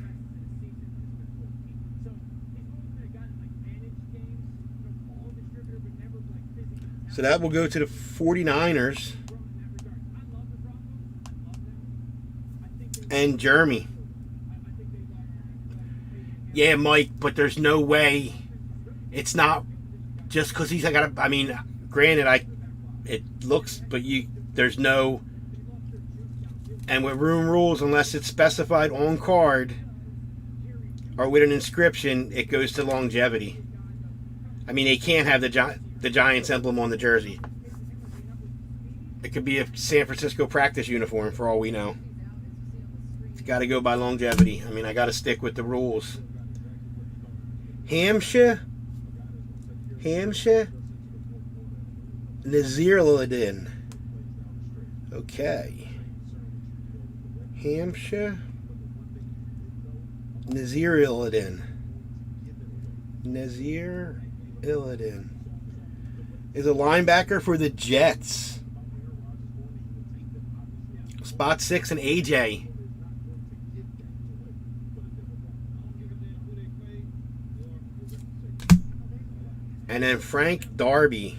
So that will go to the 49ers. And Jeremy. Yeah, Mike, but there's no way. It's not just because he's got a, I mean, granted, it looks, but there's no. And with room rules, unless it's specified on card or with an inscription, it goes to longevity. I mean, they can't have the Giants emblem on the jersey. It could be a San Francisco practice uniform for all we know. It's got to go by longevity. I mean, I got to stick with the rules. Hampshire, Nazirladin. Okay. Hampshire, Nazirladin. Nazirladin is a linebacker for the Jets. Spot 6 and AJ. And then Frank Darby.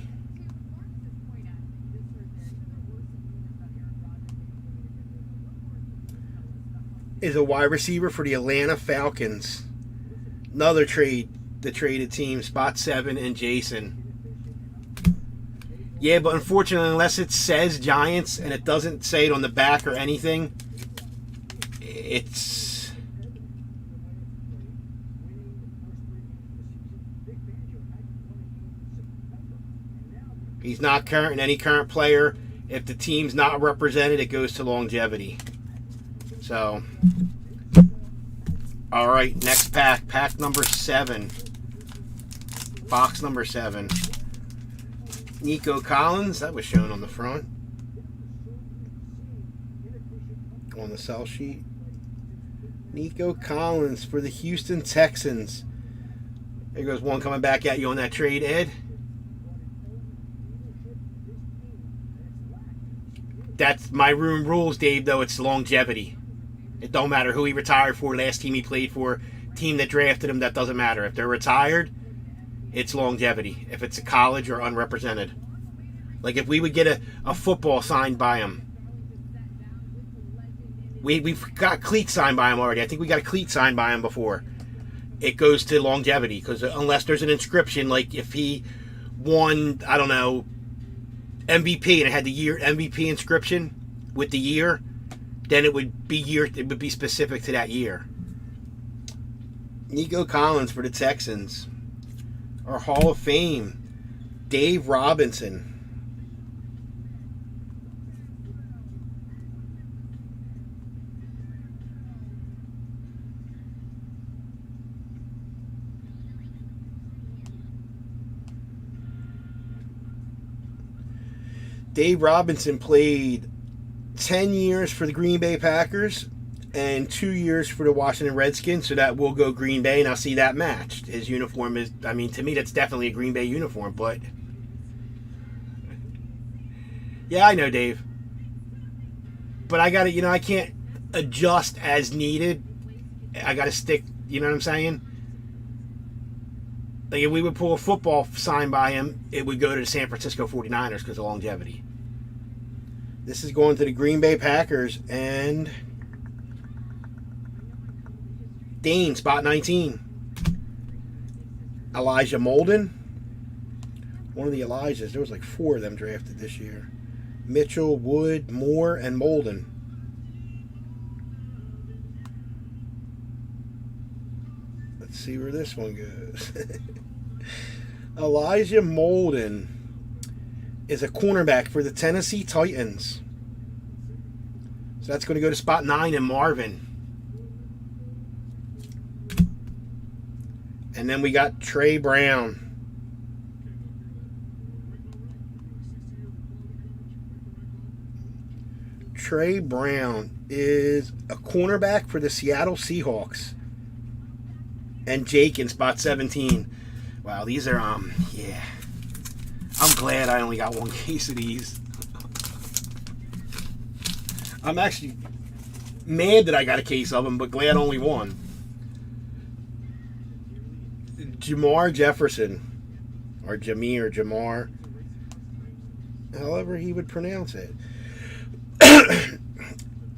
Is a wide receiver for the Atlanta Falcons. Another trade, the traded team, spot 7 and Jason. Yeah, but unfortunately, unless it says Giants and it doesn't say it on the back or anything, he's not current in any current player. If the team's not represented, it goes to longevity. So, all right, next pack. Pack number 7. Box number 7. Nico Collins. That was shown on the front. On the sell sheet. Nico Collins for the Houston Texans. There goes one coming back at you on that trade, Ed. That's my room rules, Dave, though. It's longevity. It don't matter who he retired for, last team he played for, team that drafted him, that doesn't matter. If they're retired, it's longevity. If it's a college or unrepresented. Like if we would get a football signed by him. We've got cleats signed by him already. I think we got a cleat signed by him before. It goes to longevity because unless there's an inscription, like if he won, I don't know, MVP and it had the year MVP inscription with the year, then it would be specific to that year. Nico Collins for the Texans. Our Hall of Fame, Dave Robinson. Dave Robinson played 10 years for the Green Bay Packers and 2 years for the Washington Redskins, so that will go Green Bay, and I'll see that matched. His uniform is, I mean, to me, that's definitely a Green Bay uniform, but yeah, I know, Dave. But I got to, I can't adjust as needed. I got to stick, you know what I'm saying? Like if we would pull a football sign by him, it would go to the San Francisco 49ers because of longevity. This is going to the Green Bay Packers and Dane, spot 19. Elijah Molden. One of the Elijahs. There was like 4 of them drafted this year. Mitchell, Wood, Moore, and Molden. Let's see where this one goes. Elijah Molden is a cornerback for the Tennessee Titans. So that's going to go to spot 9 in Marvin. And then we got Trey Brown. Trey Brown is a cornerback for the Seattle Seahawks. And Jake in spot 17. Wow, these are, yeah. I'm glad I only got 1 case of these. I'm actually mad that I got a case of them, but glad only 1. Jamar Jefferson, or Jamar, however he would pronounce it,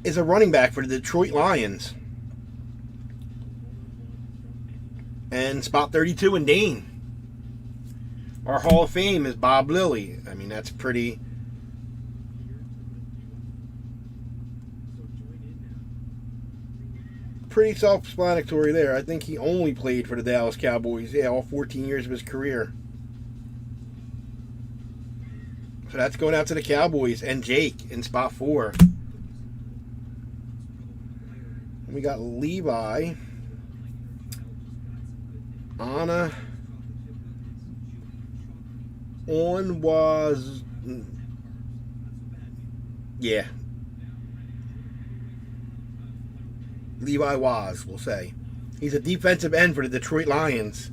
is a running back for the Detroit Lions. And spot 32 in Dane. Our Hall of Fame is Bob Lilly. I mean, that's pretty self-explanatory there. I think he only played for the Dallas Cowboys, yeah, all 14 years of his career. So that's going out to the Cowboys and Jake in spot 4. And we got Levi, Anna, yeah. Levi Waz, we'll say. He's a defensive end for the Detroit Lions.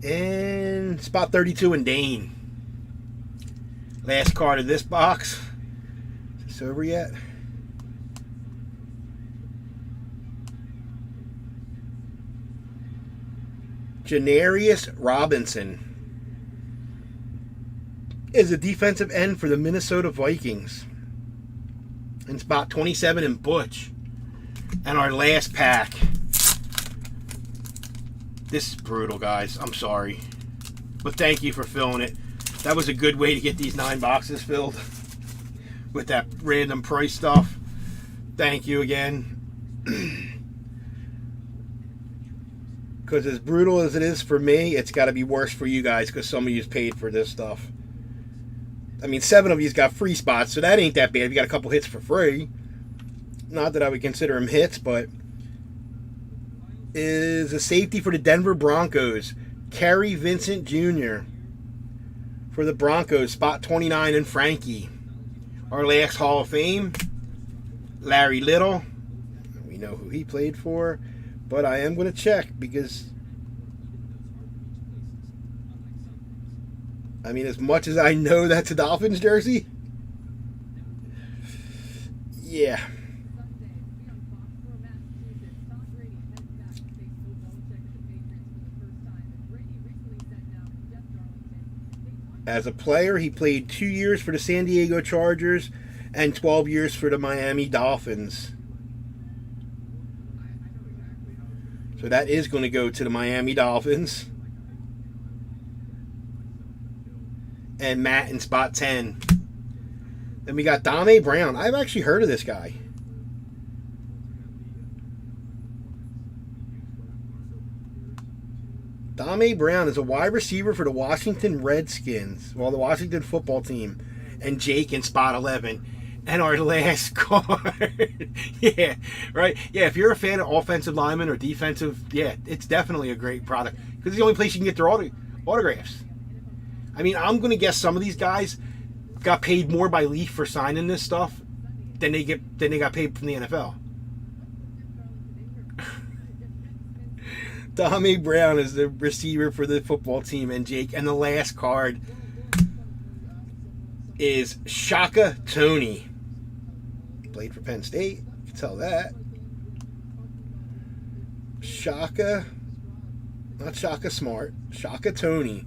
And spot 32 in Dane. Last card of this box. Is this over yet? Janarius Robinson is a defensive end for the Minnesota Vikings. And spot 27 in Butch. And our last pack. This is brutal, guys. I'm sorry. But thank you for filling it. That was a good way to get these 9 boxes filled. With that random price stuff. Thank you again. Because as brutal as it is for me, it's got to be worse for you guys. Because some of you paid for this stuff. I mean, 7 of you got free spots. So that ain't that bad. You got a couple hits for free. Not that I would consider them hits, but is a safety for the Denver Broncos, Kerry Vincent Jr. for the Broncos, spot 29 in Frankie. Our last Hall of Fame, Larry Little. We know who he played for, but I am going to check because, I mean, as much as I know that's a Dolphins jersey, yeah. As a player, he played 2 years for the San Diego Chargers and 12 years for the Miami Dolphins. So that is going to go to the Miami Dolphins. And Matt in spot 10. Then we got Dame Brown. I've actually heard of this guy. Dame Brown is a wide receiver for the Washington Redskins. Well, the Washington football team. And Jake in spot 11. And our last card. Yeah, right? Yeah, if you're a fan of offensive linemen or defensive, yeah, it's definitely a great product. Because it's the only place you can get their autographs. I mean, I'm going to guess some of these guys got paid more by Leaf for signing this stuff than they got paid from the NFL. Dame Brown is the receiver for the football team, and Jake. And the last card is Shaka Toney. Played for Penn State. You can tell that. Shaka, not Shaka Smart. Shaka Toney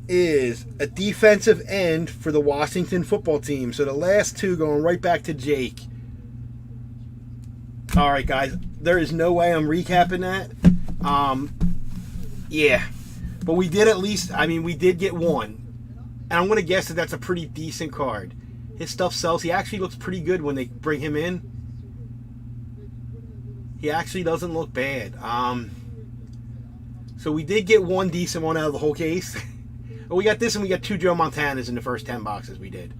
is a defensive end for the Washington football team. So the last two going right back to Jake. All right, guys. There is no way I'm recapping that. Yeah. But we did at least, we did get one. And I'm going to guess that that's a pretty decent card. His stuff sells. He actually looks pretty good when they bring him in. He actually doesn't look bad. So we did get one decent one out of the whole case. But we got this and we got two Joe Montanas in the first 10 boxes we did.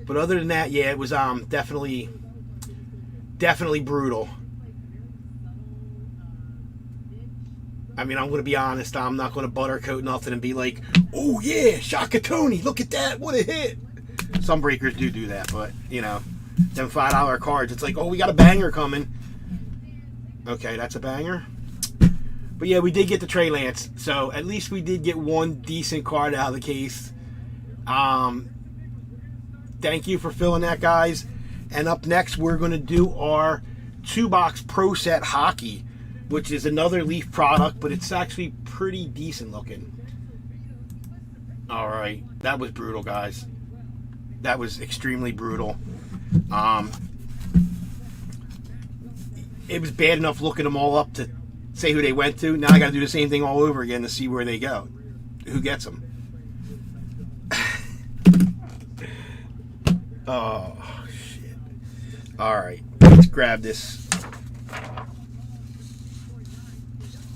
But other than that, yeah, it was definitely brutal. I'm going to be honest. I'm not going to buttercoat nothing and be like, oh, yeah, Shaka Toney, look at that. What a hit. Some breakers do that, but, them $5 cards, it's like, oh, we got a banger coming. Okay, that's a banger. But, yeah, we did get the Trey Lance, so at least we did get one decent card out of the case. Thank you for filling that, guys. And up next, we're going to do our 2-box Pro Set Hockey, which is another Leaf product, but it's actually pretty decent looking. All right, that was brutal, guys. That was extremely brutal. It was bad enough looking them all up to say who they went to. Now I got to do the same thing all over again to see where they go. Who gets them? Oh, shit. All right, let's grab this.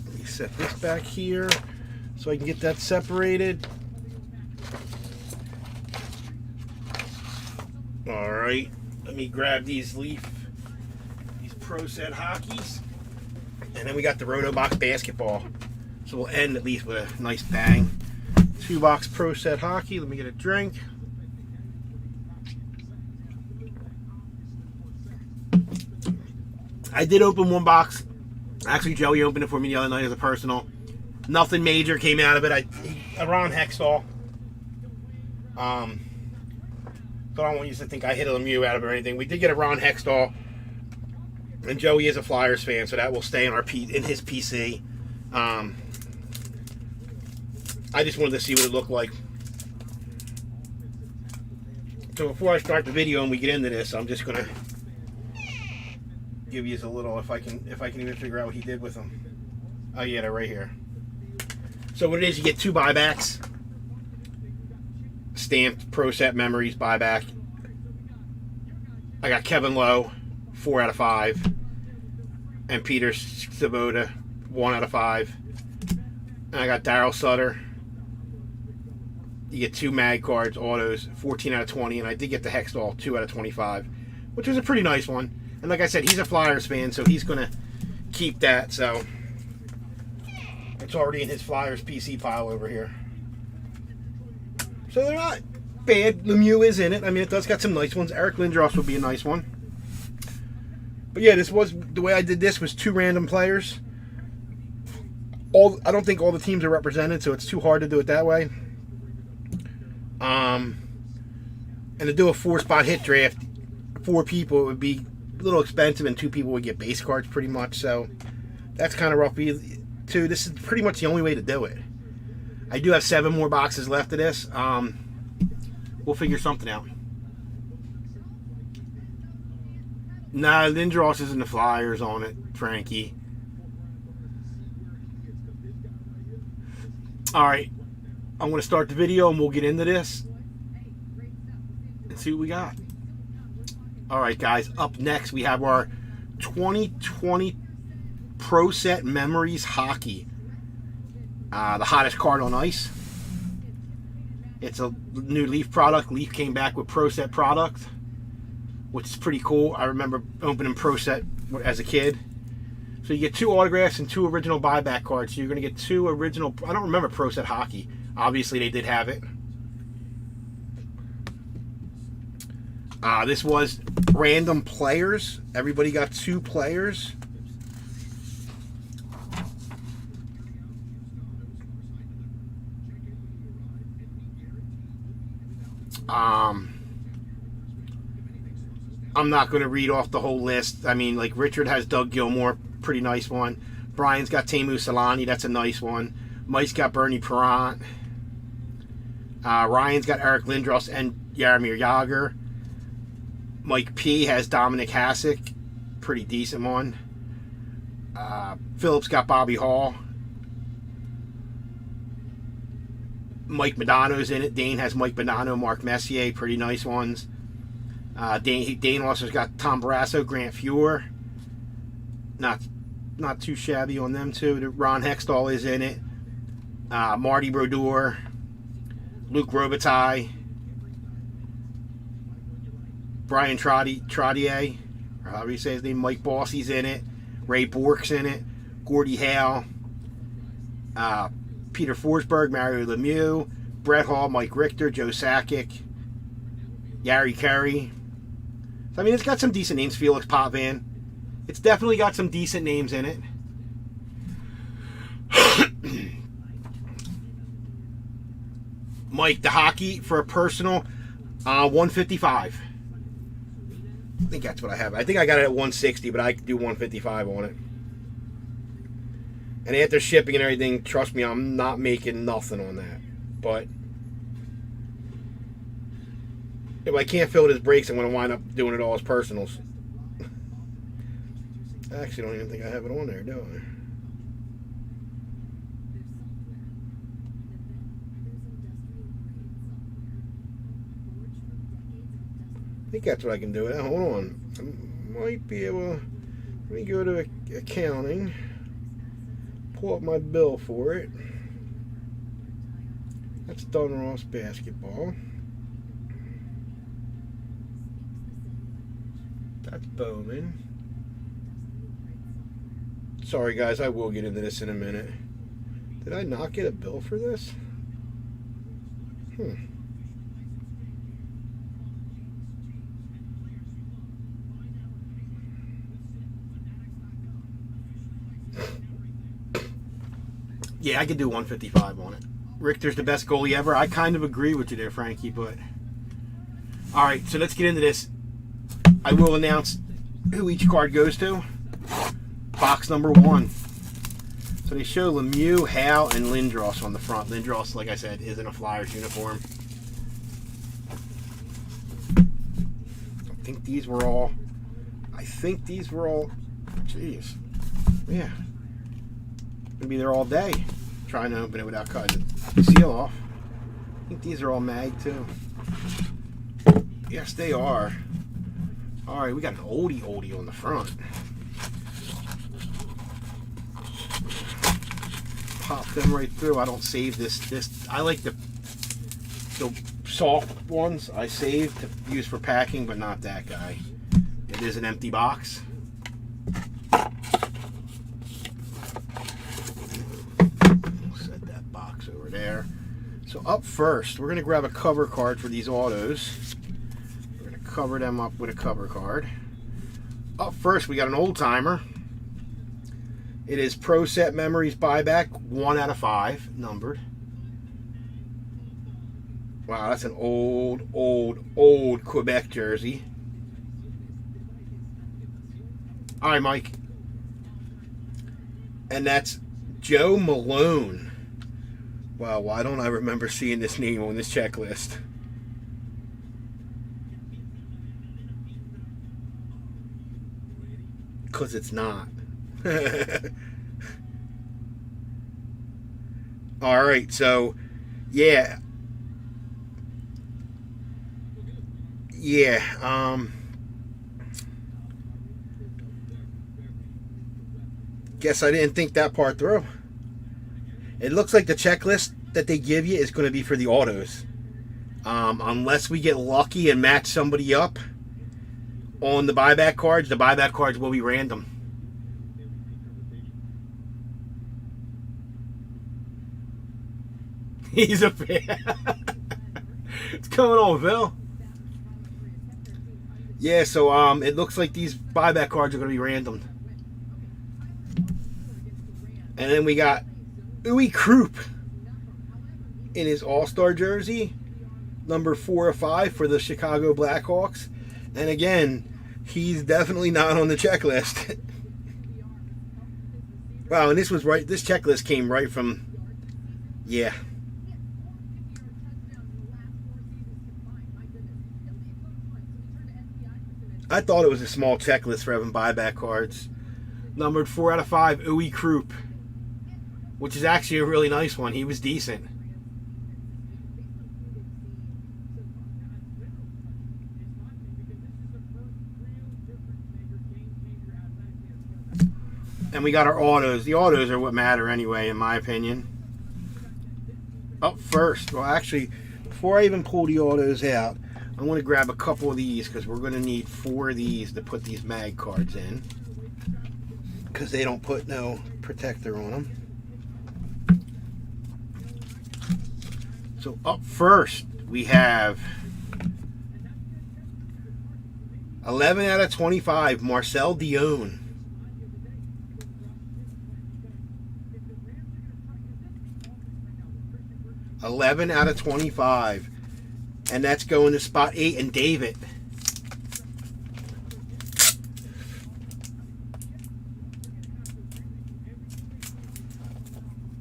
Let me set this back here so I can get that separated. All right, let me grab these Pro Set Hockeys. And then we got the Roto Box Basketball. So we'll end at least with a nice bang. 2-box Pro Set Hockey. Let me get a drink. I did open one box. Actually, Joey opened it for me the other night as a personal. Nothing major came out of it. A Ron Hextall. So I don't want you to think I hit a Lemieux out of it or anything. We did get a Ron Hextall. And Joey is a Flyers fan, so that will stay in his PC. I just wanted to see what it looked like. So before I start the video and we get into this, I'm just gonna give you a little, if I can even figure out what he did with them. Oh yeah, they're right here. So what it is, you get 2 buybacks. Stamped Pro Set Memories buyback. I got Kevin Lowe, 4 out of 5. And Peter Svoboda, 1 out of 5. And I got Daryl Sutter. You get 2 mag cards, autos, 14 out of 20. And I did get the Hextall, 2 out of 25. Which was a pretty nice one. And like I said, he's a Flyers fan, so he's going to keep that. So it's already in his Flyers PC pile over here. So they're not bad. Lemieux is in it. It does got some nice ones. Eric Lindros would be a nice one. But yeah, the way I did this was 2 random players. I don't think all the teams are represented, so it's too hard to do it that way. And to do a 4-spot hit draft, 4 people, it would be a little expensive, and 2 people would get base cards pretty much. So that's kind of rough. This is pretty much the only way to do it. I do have 7 more boxes left of this. We'll figure something out. Nah, Lindros isn't the Flyers on it, Frankie. Alright. I'm going to start the video and we'll get into this and see what we got. Alright, guys. Up next, we have our 2020 Pro Set Memories Hockey. The hottest card on ice. It's a new Leaf product. Leaf came back with Pro Set product, which is pretty cool. I remember opening Pro Set as a kid. So you get 2 autographs and 2 original buyback cards. So you're going to get 2 original. I don't remember Pro Set Hockey. Obviously, they did have it. This was random players. Everybody got 2 players. I'm not going to read off the whole list. Like Richard has Doug Gilmour, pretty nice one. Brian's got Teemu Solani. That's a nice one. Mike's got Bernie Perrant. Ryan's got Eric Lindros and Jaromir Jagr. Mike P has Dominic Hasek. Pretty decent one. Philip's got Bobby Hall. Mike Modano's in it. Dane has Mike Modano, Mark Messier. Pretty nice ones. Dane also's got Tom Barrasso, Grant Fuhr. Not too shabby on them too. Ron Hextall is in it. Marty Brodeur, Luc Robitaille, Brian Trottier, or however you say his name. Mike Bossy's in it. Ray Bork's in it. Gordie Howe, Peter Forsberg, Mario Lemieux, Brett Hall, Mike Richter, Joe Sakic, Yari Kerry. So, I mean, it's got some decent names. Felix Potvin. It's definitely got some decent names in it. Mike, the hockey for a personal, 155. I think that's what I have. I think I got it at 160, but I could do 155 on it. And after shipping and everything, trust me, I'm not making nothing on that. But if I can't fill it as breaks, I'm going to wind up doing it all as personals. I actually don't even think I have it on there, do I? I think that's what I can do. Hold on. I might be able to... Let me go to accounting. Pull up my bill for it. That's Roto Basketball. That's Bowman. Sorry guys, I will get into this in a minute. Did I not get a bill for this? Yeah, I could do 155 on it. Richter's the best goalie ever. I kind of agree with you there, Frankie, but... Alright, so let's get into this. I will announce who each card goes to. Box number 1. So they show Lemieux, Howe, and Lindros on the front. Lindros, like I said, is in a Flyers uniform. I think these were all... Jeez. Yeah. Gonna be there all day trying to open it without cutting the seal off. I think these are all mag too. Yes, they are. Alright, we got an oldie on the front. Pop them right through. I don't save this. I like the soft ones I save to use for packing, but not that guy. It is an empty box. Set that box over there. So up first, we're going to grab a cover card for these autos. We're going to cover them up with a cover card. Up first, we got an old timer. It is Pro Set Memories Buyback, 1 out of 5, numbered. Wow, that's an old Quebec jersey. All right, Mike. And that's Joe Malone. Wow, why don't I remember seeing this name on this checklist? Because it's not. All right, so yeah, guess I didn't think that part through. It looks like the checklist that they give you is going to be for the autos, unless we get lucky and match somebody up on the buyback cards. The buyback cards will be random. He's a fan. It's coming on, Phil. Yeah, so it looks like these buyback cards are going to be random. And then we got Uwe Krupp in his All-Star jersey, number 4 or 5 for the Chicago Blackhawks. And again, he's definitely not on the checklist. Wow, and this was right. This checklist came right from. Yeah. I thought it was a small checklist for having buyback cards. Numbered 4 out of 5, Uwe Krupp, which is actually a really nice one. He was decent. And we got our autos. The autos are what matter anyway, in my opinion. Up first, well, actually, before I even pull the autos out, I want to grab a couple of these because we're going to need 4 of these to put these mag cards in, because they don't put no protector on them. So up first, we have 11 out of 25, Marcel Dion. $11 out of 25, and that's going to spot 8 and David.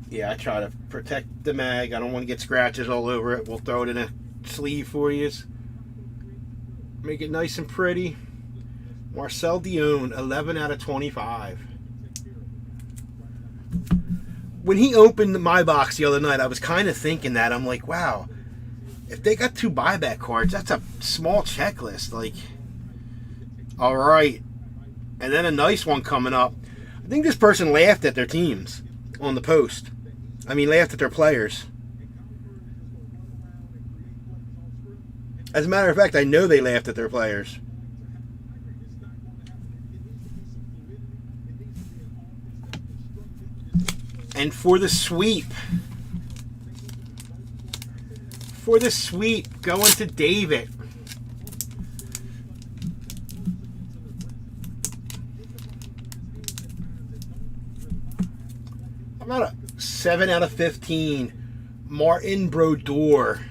Yeah, I try to protect the mag. I don't want to get scratches all over it. We'll throw it in a sleeve for you. Make it nice and pretty. Marcel Dion, 11 out of 25. When he opened my box the other night, I was kind of thinking that. I'm like, wow, if they got 2 buyback cards, that's a small checklist. Like, all right. And then a nice one coming up. I think this person laughed at their teams on the post. I mean, laughed at their players. As a matter of fact, I know they laughed at their players. And for the sweep, going to David. About a 7 out of 15, Martin Brodeur.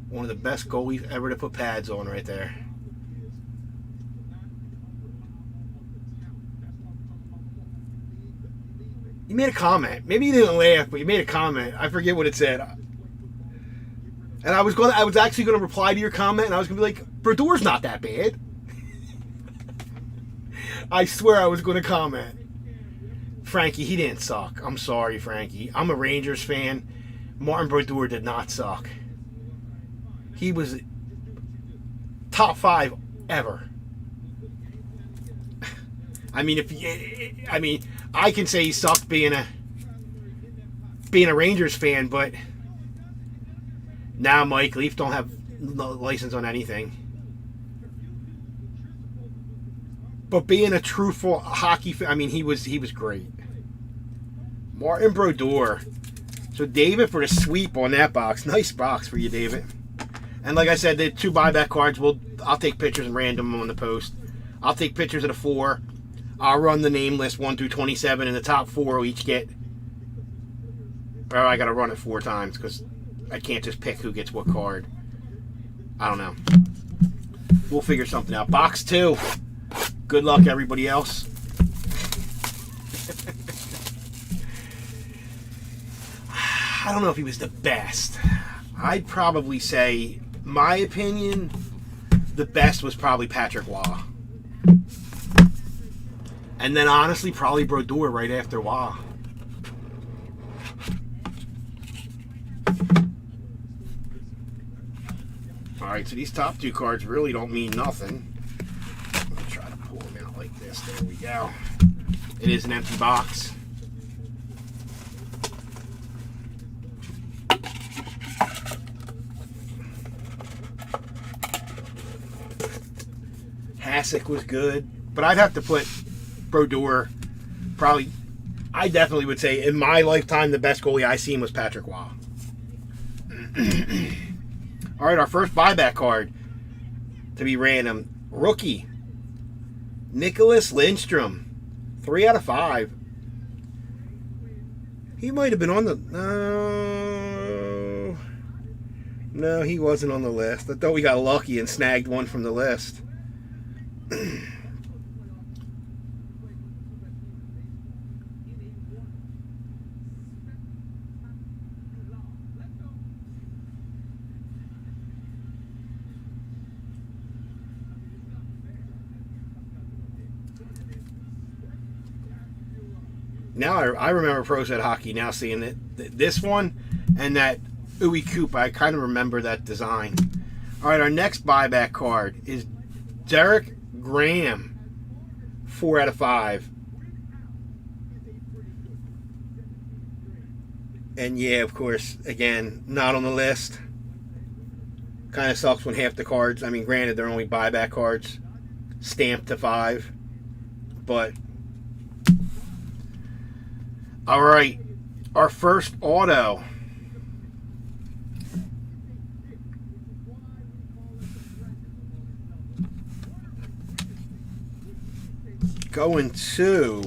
One of the best goalies ever to put pads on right there. You made a comment. Maybe you didn't laugh, but you made a comment. I forget what it said. And I was actually gonna reply to your comment, and I was gonna be like, Brodeur's not that bad. I swear I was gonna comment. Frankie, he didn't suck. I'm sorry, Frankie. I'm a Rangers fan. Martin Brodeur did not suck. He was top 5 ever. I mean, I can say he sucked being a Rangers fan, but now, Mike, Leaf don't have no license on anything. But being a truthful hockey fan, I mean, he was great. Martin Brodeur. So David for the sweep on that box. Nice box for you, David. And like I said, the 2 buyback cards. I'll take pictures and random them on the post. I'll take pictures of the 4. I'll run the name list 1 through 27, and the top 4 will each get. Or I got to run it 4 times because I can't just pick who gets what card. I don't know. We'll figure something out. Box 2. Good luck, everybody else. I don't know if he was the best. I'd probably say, my opinion, the best was probably Patrick Waugh. And then, honestly, probably Brodeur right after Waugh. Alright, so these top 2 cards really don't mean nothing. Let me try to pull them out like this. There we go. It is an empty box. Hasek was good, but I'd have to put Brodeur, probably, I definitely would say, in my lifetime, the best goalie I seen was Patrick Waugh. All right, our first buyback card to be random. Rookie, Nicholas Lindstrom, 3 out of 5. He might have been on the... No, he wasn't on the list. I thought we got lucky and snagged one from the list. now I remember Pro Set Hockey now seeing it. This one and that Uwe Coupe, I kind of remember that design. All right, our next buyback card is Derek Graham, 4 out of 5. And yeah, of course, again, not on the list. Kind of sucks when half the cards, I mean, granted, they're only buyback cards, stamped to 5. But, all right, our first auto. Going to,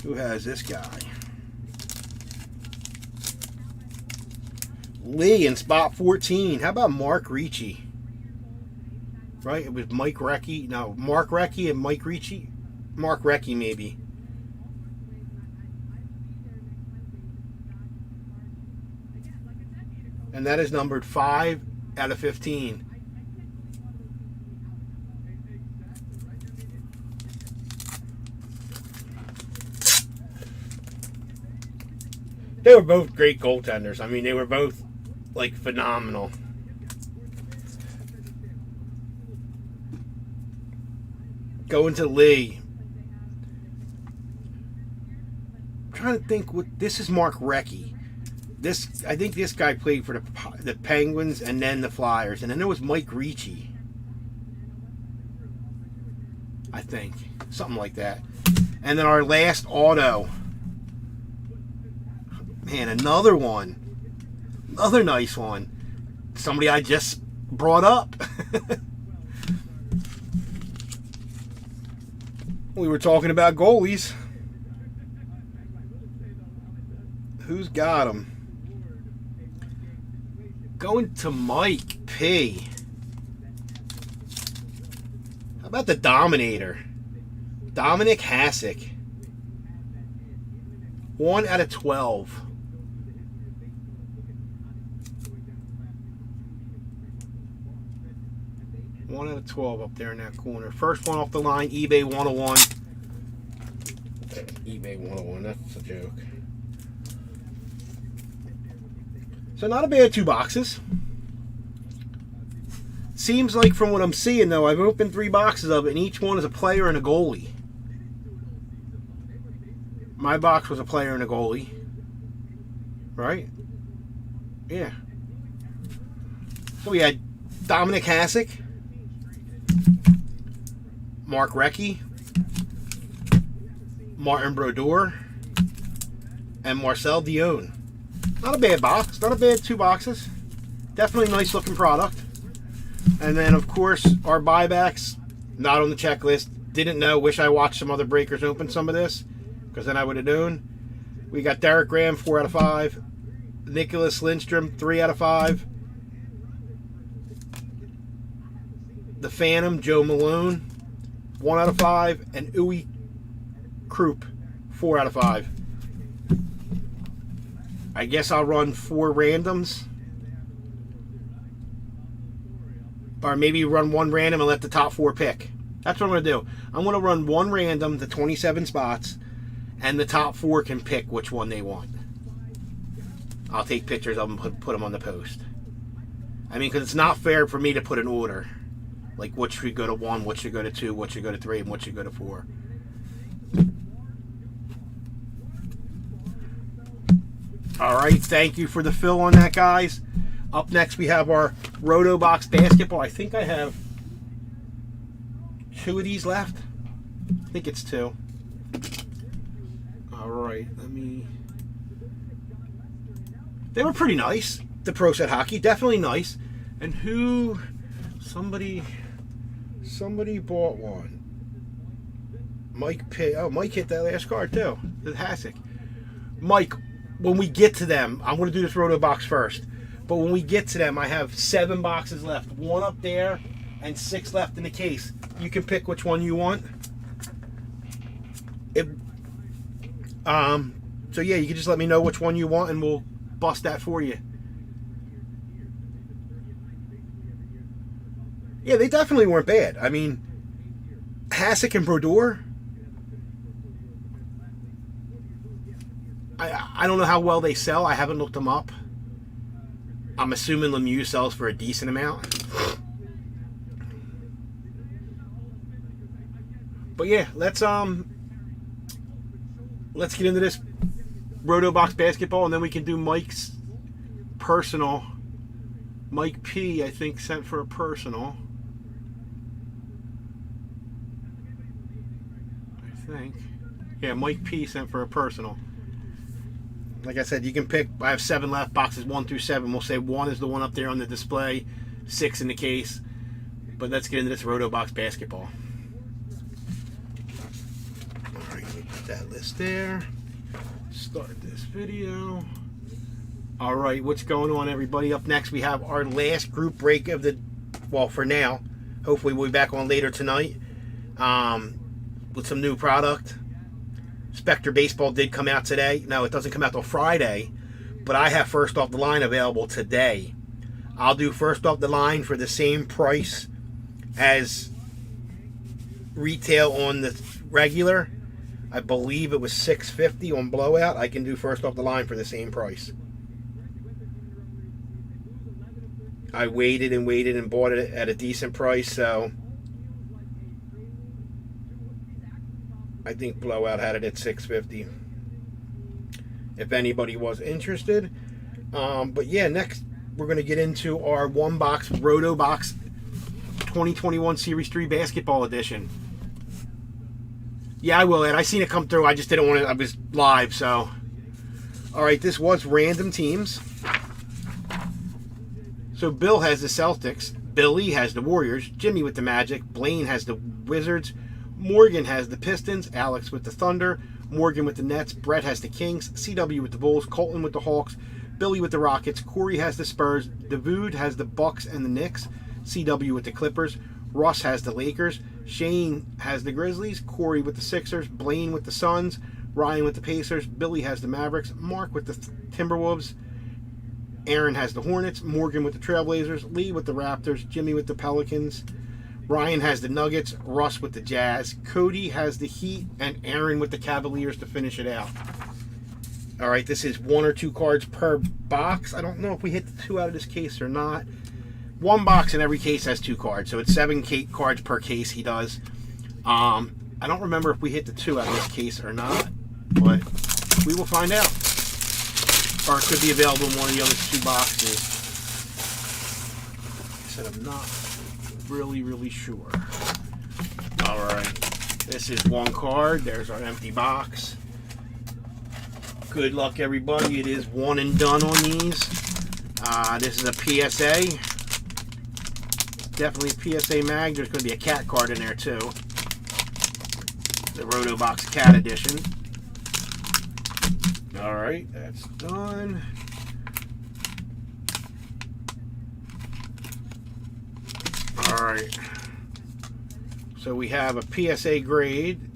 who has this guy? Lee in spot 14. How about Mark Ricci? Right? It was Mike Recchi. No, Mark Recchi and Mike Ricci. Mark Recchi, maybe. And that is numbered 5 out of 15. They were both great goaltenders. I mean, they were both, like, phenomenal. Going to Lee. I'm trying to think what this is. Mark Recchi. I think this guy played for the Penguins and then the Flyers, and then there was Mike Ricci. I think something like that. And then our last auto. Man, another one. Another nice one. Somebody I just brought up. We were talking about goalies. Who's got them? Going to Mike P. How about the Dominator? Dominic Hasek. 1 out of 12. One out of 12 up there in that corner. First one off the line, eBay 101. eBay 101, that's a joke. So not a bad 2 boxes. Seems like from what I'm seeing though, I've opened 3 boxes of it and each one is a player and a goalie. My box was a player and a goalie. Right? Yeah. So we had Dominic Hasek, Mark Recchi, Martin Brodeur, and Marcel Dion. Not a bad box. Not a bad 2 boxes. Definitely nice looking product. And then, of course, our buybacks, not on the checklist. Didn't know. Wish I watched some other breakers open some of this, because then I would have known. We got Derek Graham, 4 out of 5. Nicholas Lindstrom, 3 out of 5. The Phantom, Joe Malone, 1 out of 5. And Uwe Coupe, 4 out of 5. I guess I'll run 4 randoms. Or maybe run 1 random and let the top 4 pick. That's what I'm going to do. I'm going to run 1 random to 27 spots, and the top 4 can pick which one they want. I'll take pictures of them and put them on the post. I mean, because it's not fair for me to put an order. Like, what should go to 1, what should go to 2, what should go to 3, and what should go to 4. Alright, thank you for the fill on that, guys. Up next, we have our Roto Box Basketball. I think I have 2 of these left. I think it's 2. Alright, let me... They were pretty nice. The Pro Set Hockey, definitely nice. And who... Somebody bought one. Mike P. Oh, Mike hit that last card, too. The Hasek. Mike, when we get to them, I'm going to do this Roto Box first. But when we get to them, I have 7 boxes left. 1 up there and 6 left in the case. You can pick which one you want. So yeah, you can just let me know which one you want and we'll bust that for you. Yeah, they definitely weren't bad. I mean, Hasek and Brodeur. I don't know how well they sell. I haven't looked them up. I'm assuming Lemieux sells for a decent amount. But yeah, let's get into this Roto Box Basketball, and then we can do Mike's personal. Mike P, I think, sent for a personal. I think. Yeah, Mike P sent for a personal. Like I said, you can pick. I have 7 left, boxes 1 through 7. We'll say 1 is the one up there on the display, 6 in the case. But let's get into this Roto Box Basketball. All right, let me put that list there. Start this video. All right, what's going on, everybody? Up next, we have our last group break of the, well, for now. Hopefully, we'll be back on later tonight with some new product. Spectre Baseball did come out today. No, it doesn't come out till Friday, but I have first off the line available today. I'll do first off the line for the same price as retail on the regular. I believe it was $6.50 on blowout. I can do first off the line for the same price. I waited and bought it at a decent price, so I think blowout had it at $6.50. If anybody was interested. But yeah, next we're going to get into our one box Roto Box 2021 Series 3 Basketball Edition. Yeah, I will, Ed. I seen it come through. I just didn't want to. I was live, so. All right, this was random teams. So Bill has the Celtics. Billy has the Warriors. Jimmy with the Magic. Blaine has the Wizards. Morgan has the Pistons. Alex with the Thunder. Morgan with the Nets. Brett has the Kings. CW with the Bulls. Colton with the Hawks. Billy with the Rockets. Corey has the Spurs. Davude has the Bucks and the Knicks. CW with the Clippers. Russ has the Lakers. Shane has the Grizzlies. Corey with the Sixers. Blaine with the Suns. Ryan with the Pacers. Billy has the Mavericks. Mark with the Timberwolves. Aaron has the Hornets. Morgan with the Trailblazers. Lee with the Raptors. Jimmy with the Pelicans. Ryan has the Nuggets. Russ with the Jazz. Cody has the Heat. And Aaron with the Cavaliers to finish it out. All right, this is 1 or 2 cards per box. I don't know if we hit the 2 out of this case or not. One box in every case has 2 cards, so it's 7 cards per case he does. I don't remember if we hit the 2 out of this case or not, but we will find out. Or it could be available in one of the other 2 boxes. I said I'm not really sure. All right, this is 1 card. There's our empty box. Good luck, everybody. It is 1 and done on these. This is a PSA. Definitely a PSA mag. There's going to be a cat card in there too. The Roto Box Cat Edition. Alright, that's done. Alright. So we have a PSA grade.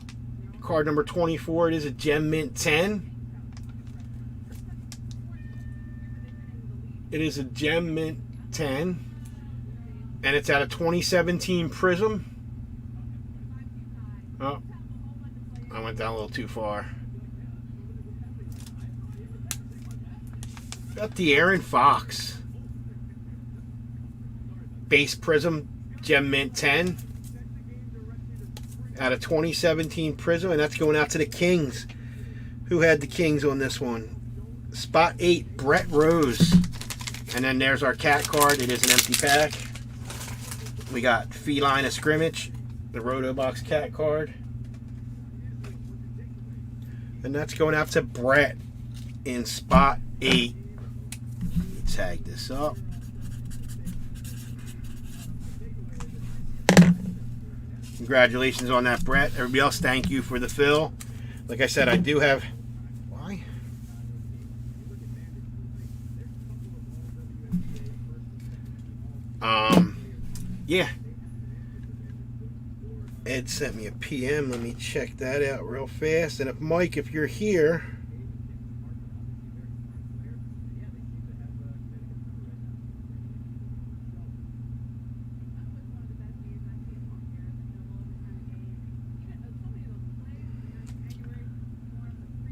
Card number 24. It is a Gem Mint 10. It is a Gem Mint 10. And it's out of 2017 Prism. Oh, I went down a little too far. Got the Aaron Fox. Base Prism, Gem Mint 10. Out of 2017 Prism, and that's going out to the Kings. Who had the Kings on this one? Spot 8, Brett Rose. And then there's our cat card. It is an empty pack. We got Feline of Scrimmage, the Roto Box cat card. And that's going out to Brett in spot 8. Let me tag this up. Congratulations on that, Brett. Everybody else, thank you for the fill. Like I said, I do have... Why? Yeah. Ed sent me a PM. Let me check that out real fast. And if Mike, if you're here,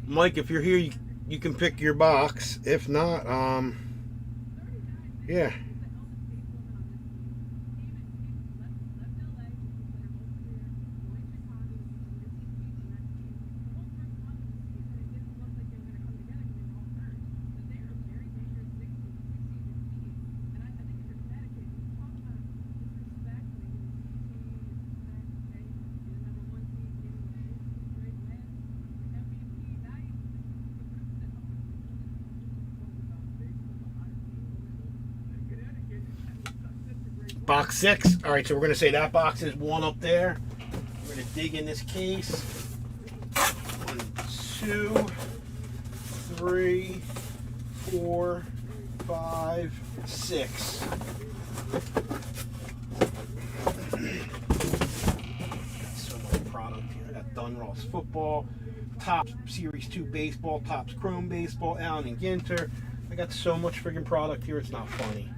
Mike, if you're here, you can pick your box. If not, yeah. Box 6. All right, so we're going to say that box is 1 up there. We're going to dig in this case. 1, 2, 3, 4, 5, 6. So much product here. I got Dunross football, Topps Series 2 baseball, Topps Chrome baseball, Allen and Ginter. I got so much friggin' product here, it's not funny.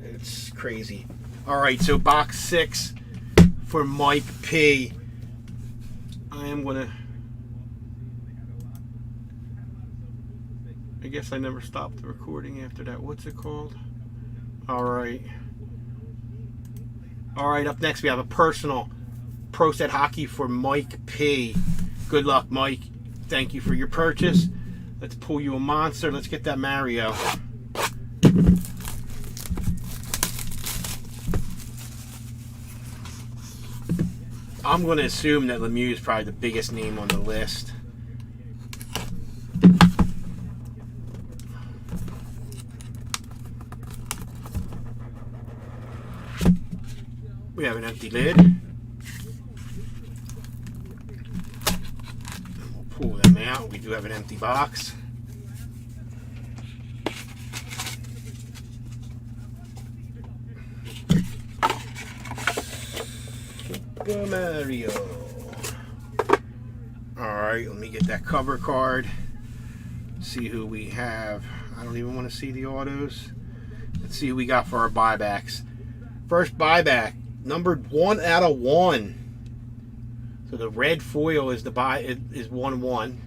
It's crazy. All right, so box 6 for Mike P. I guess I never stopped the recording after that. What's it called? All right. All right, up next we have a personal Pro Set Hockey for Mike P. Good luck, Mike. Thank you for your purchase. Let's pull you a monster. Let's get that Mario. I'm going to assume that Lemieux is probably the biggest name on the list. We have an empty lid. We'll pull them out. We do have an empty box. Mario. Alright, let me get that cover card. See who we have. I don't even want to see the autos. Let's see who we got for our buybacks. First buyback, numbered 1 out of 1. So the red foil is the is 1-1.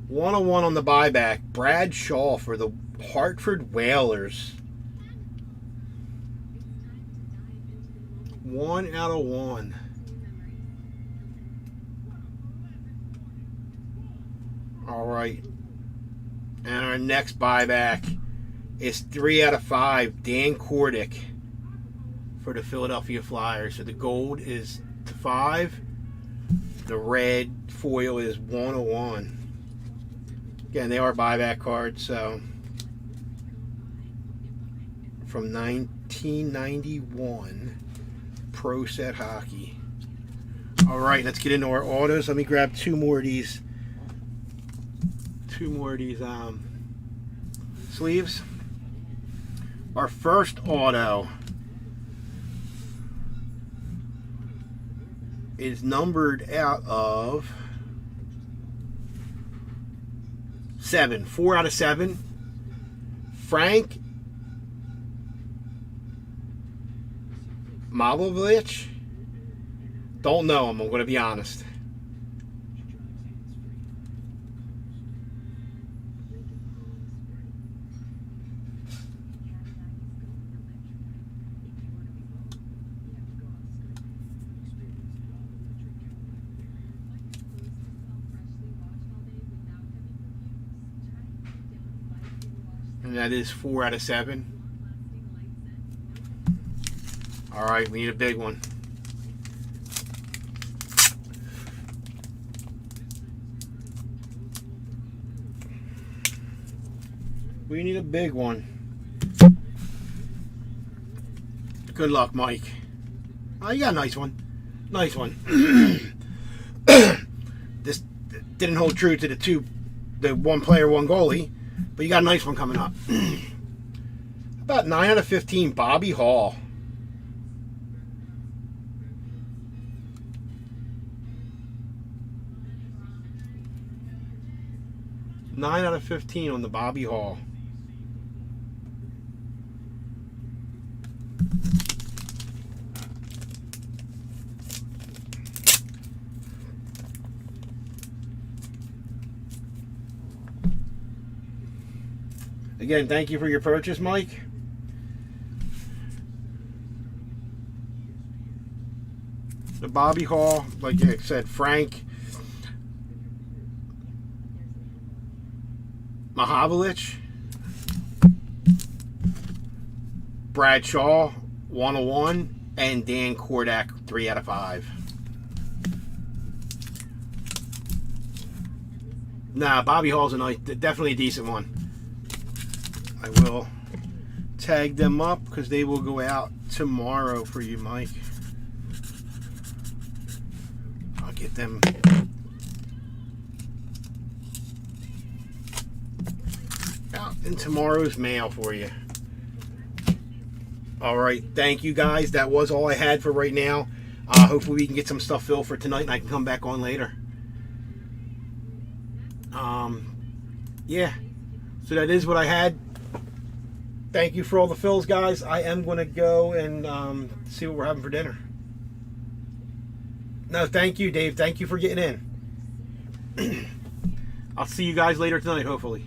1 of 1 on the buyback. Brad Shaw for the Hartford Whalers. 1 out of 1. All right. And our next buyback is 3 out of 5. Dan Kordick for the Philadelphia Flyers. So the gold is to 5. The red foil is 1 of 1. Again, they are buyback cards. So from 1991, Pro Set Hockey. All right, let's get into our autos. Let me grab two more of these sleeves. Our first auto is numbered out of 7. 4 out of 7. Frank Malovich. Don't know him, I'm going to be honest. And that is 4 out of 7. All right, we need a big one. We need a big one. Good luck, Mike. Oh, you got a nice one. Nice one. This didn't hold true to the one player, one goalie, but you got a nice one coming up. About 9 out of 15, Bobby Hall. Nine out of 15 on the Bobby Hall. Again, thank you for your purchase, Mike. The Bobby Hall, like I said, Frank Mahavlich, Brad Shaw, 101, and Dan Kordak, 3 out of 5. Nah, Bobby Hall's definitely a decent one. I will tag them up because they will go out tomorrow for you, Mike. I'll get them out in tomorrow's mail for you. All right, thank you guys. That was all I had for right now. Hopefully we can get some stuff filled for tonight and I can come back on later. Yeah, so that is what I had. Thank you for all the fills, guys. I am going to go and see what we're having for dinner. No, thank you, Dave. Thank you for getting in. I'll see you guys later tonight, hopefully.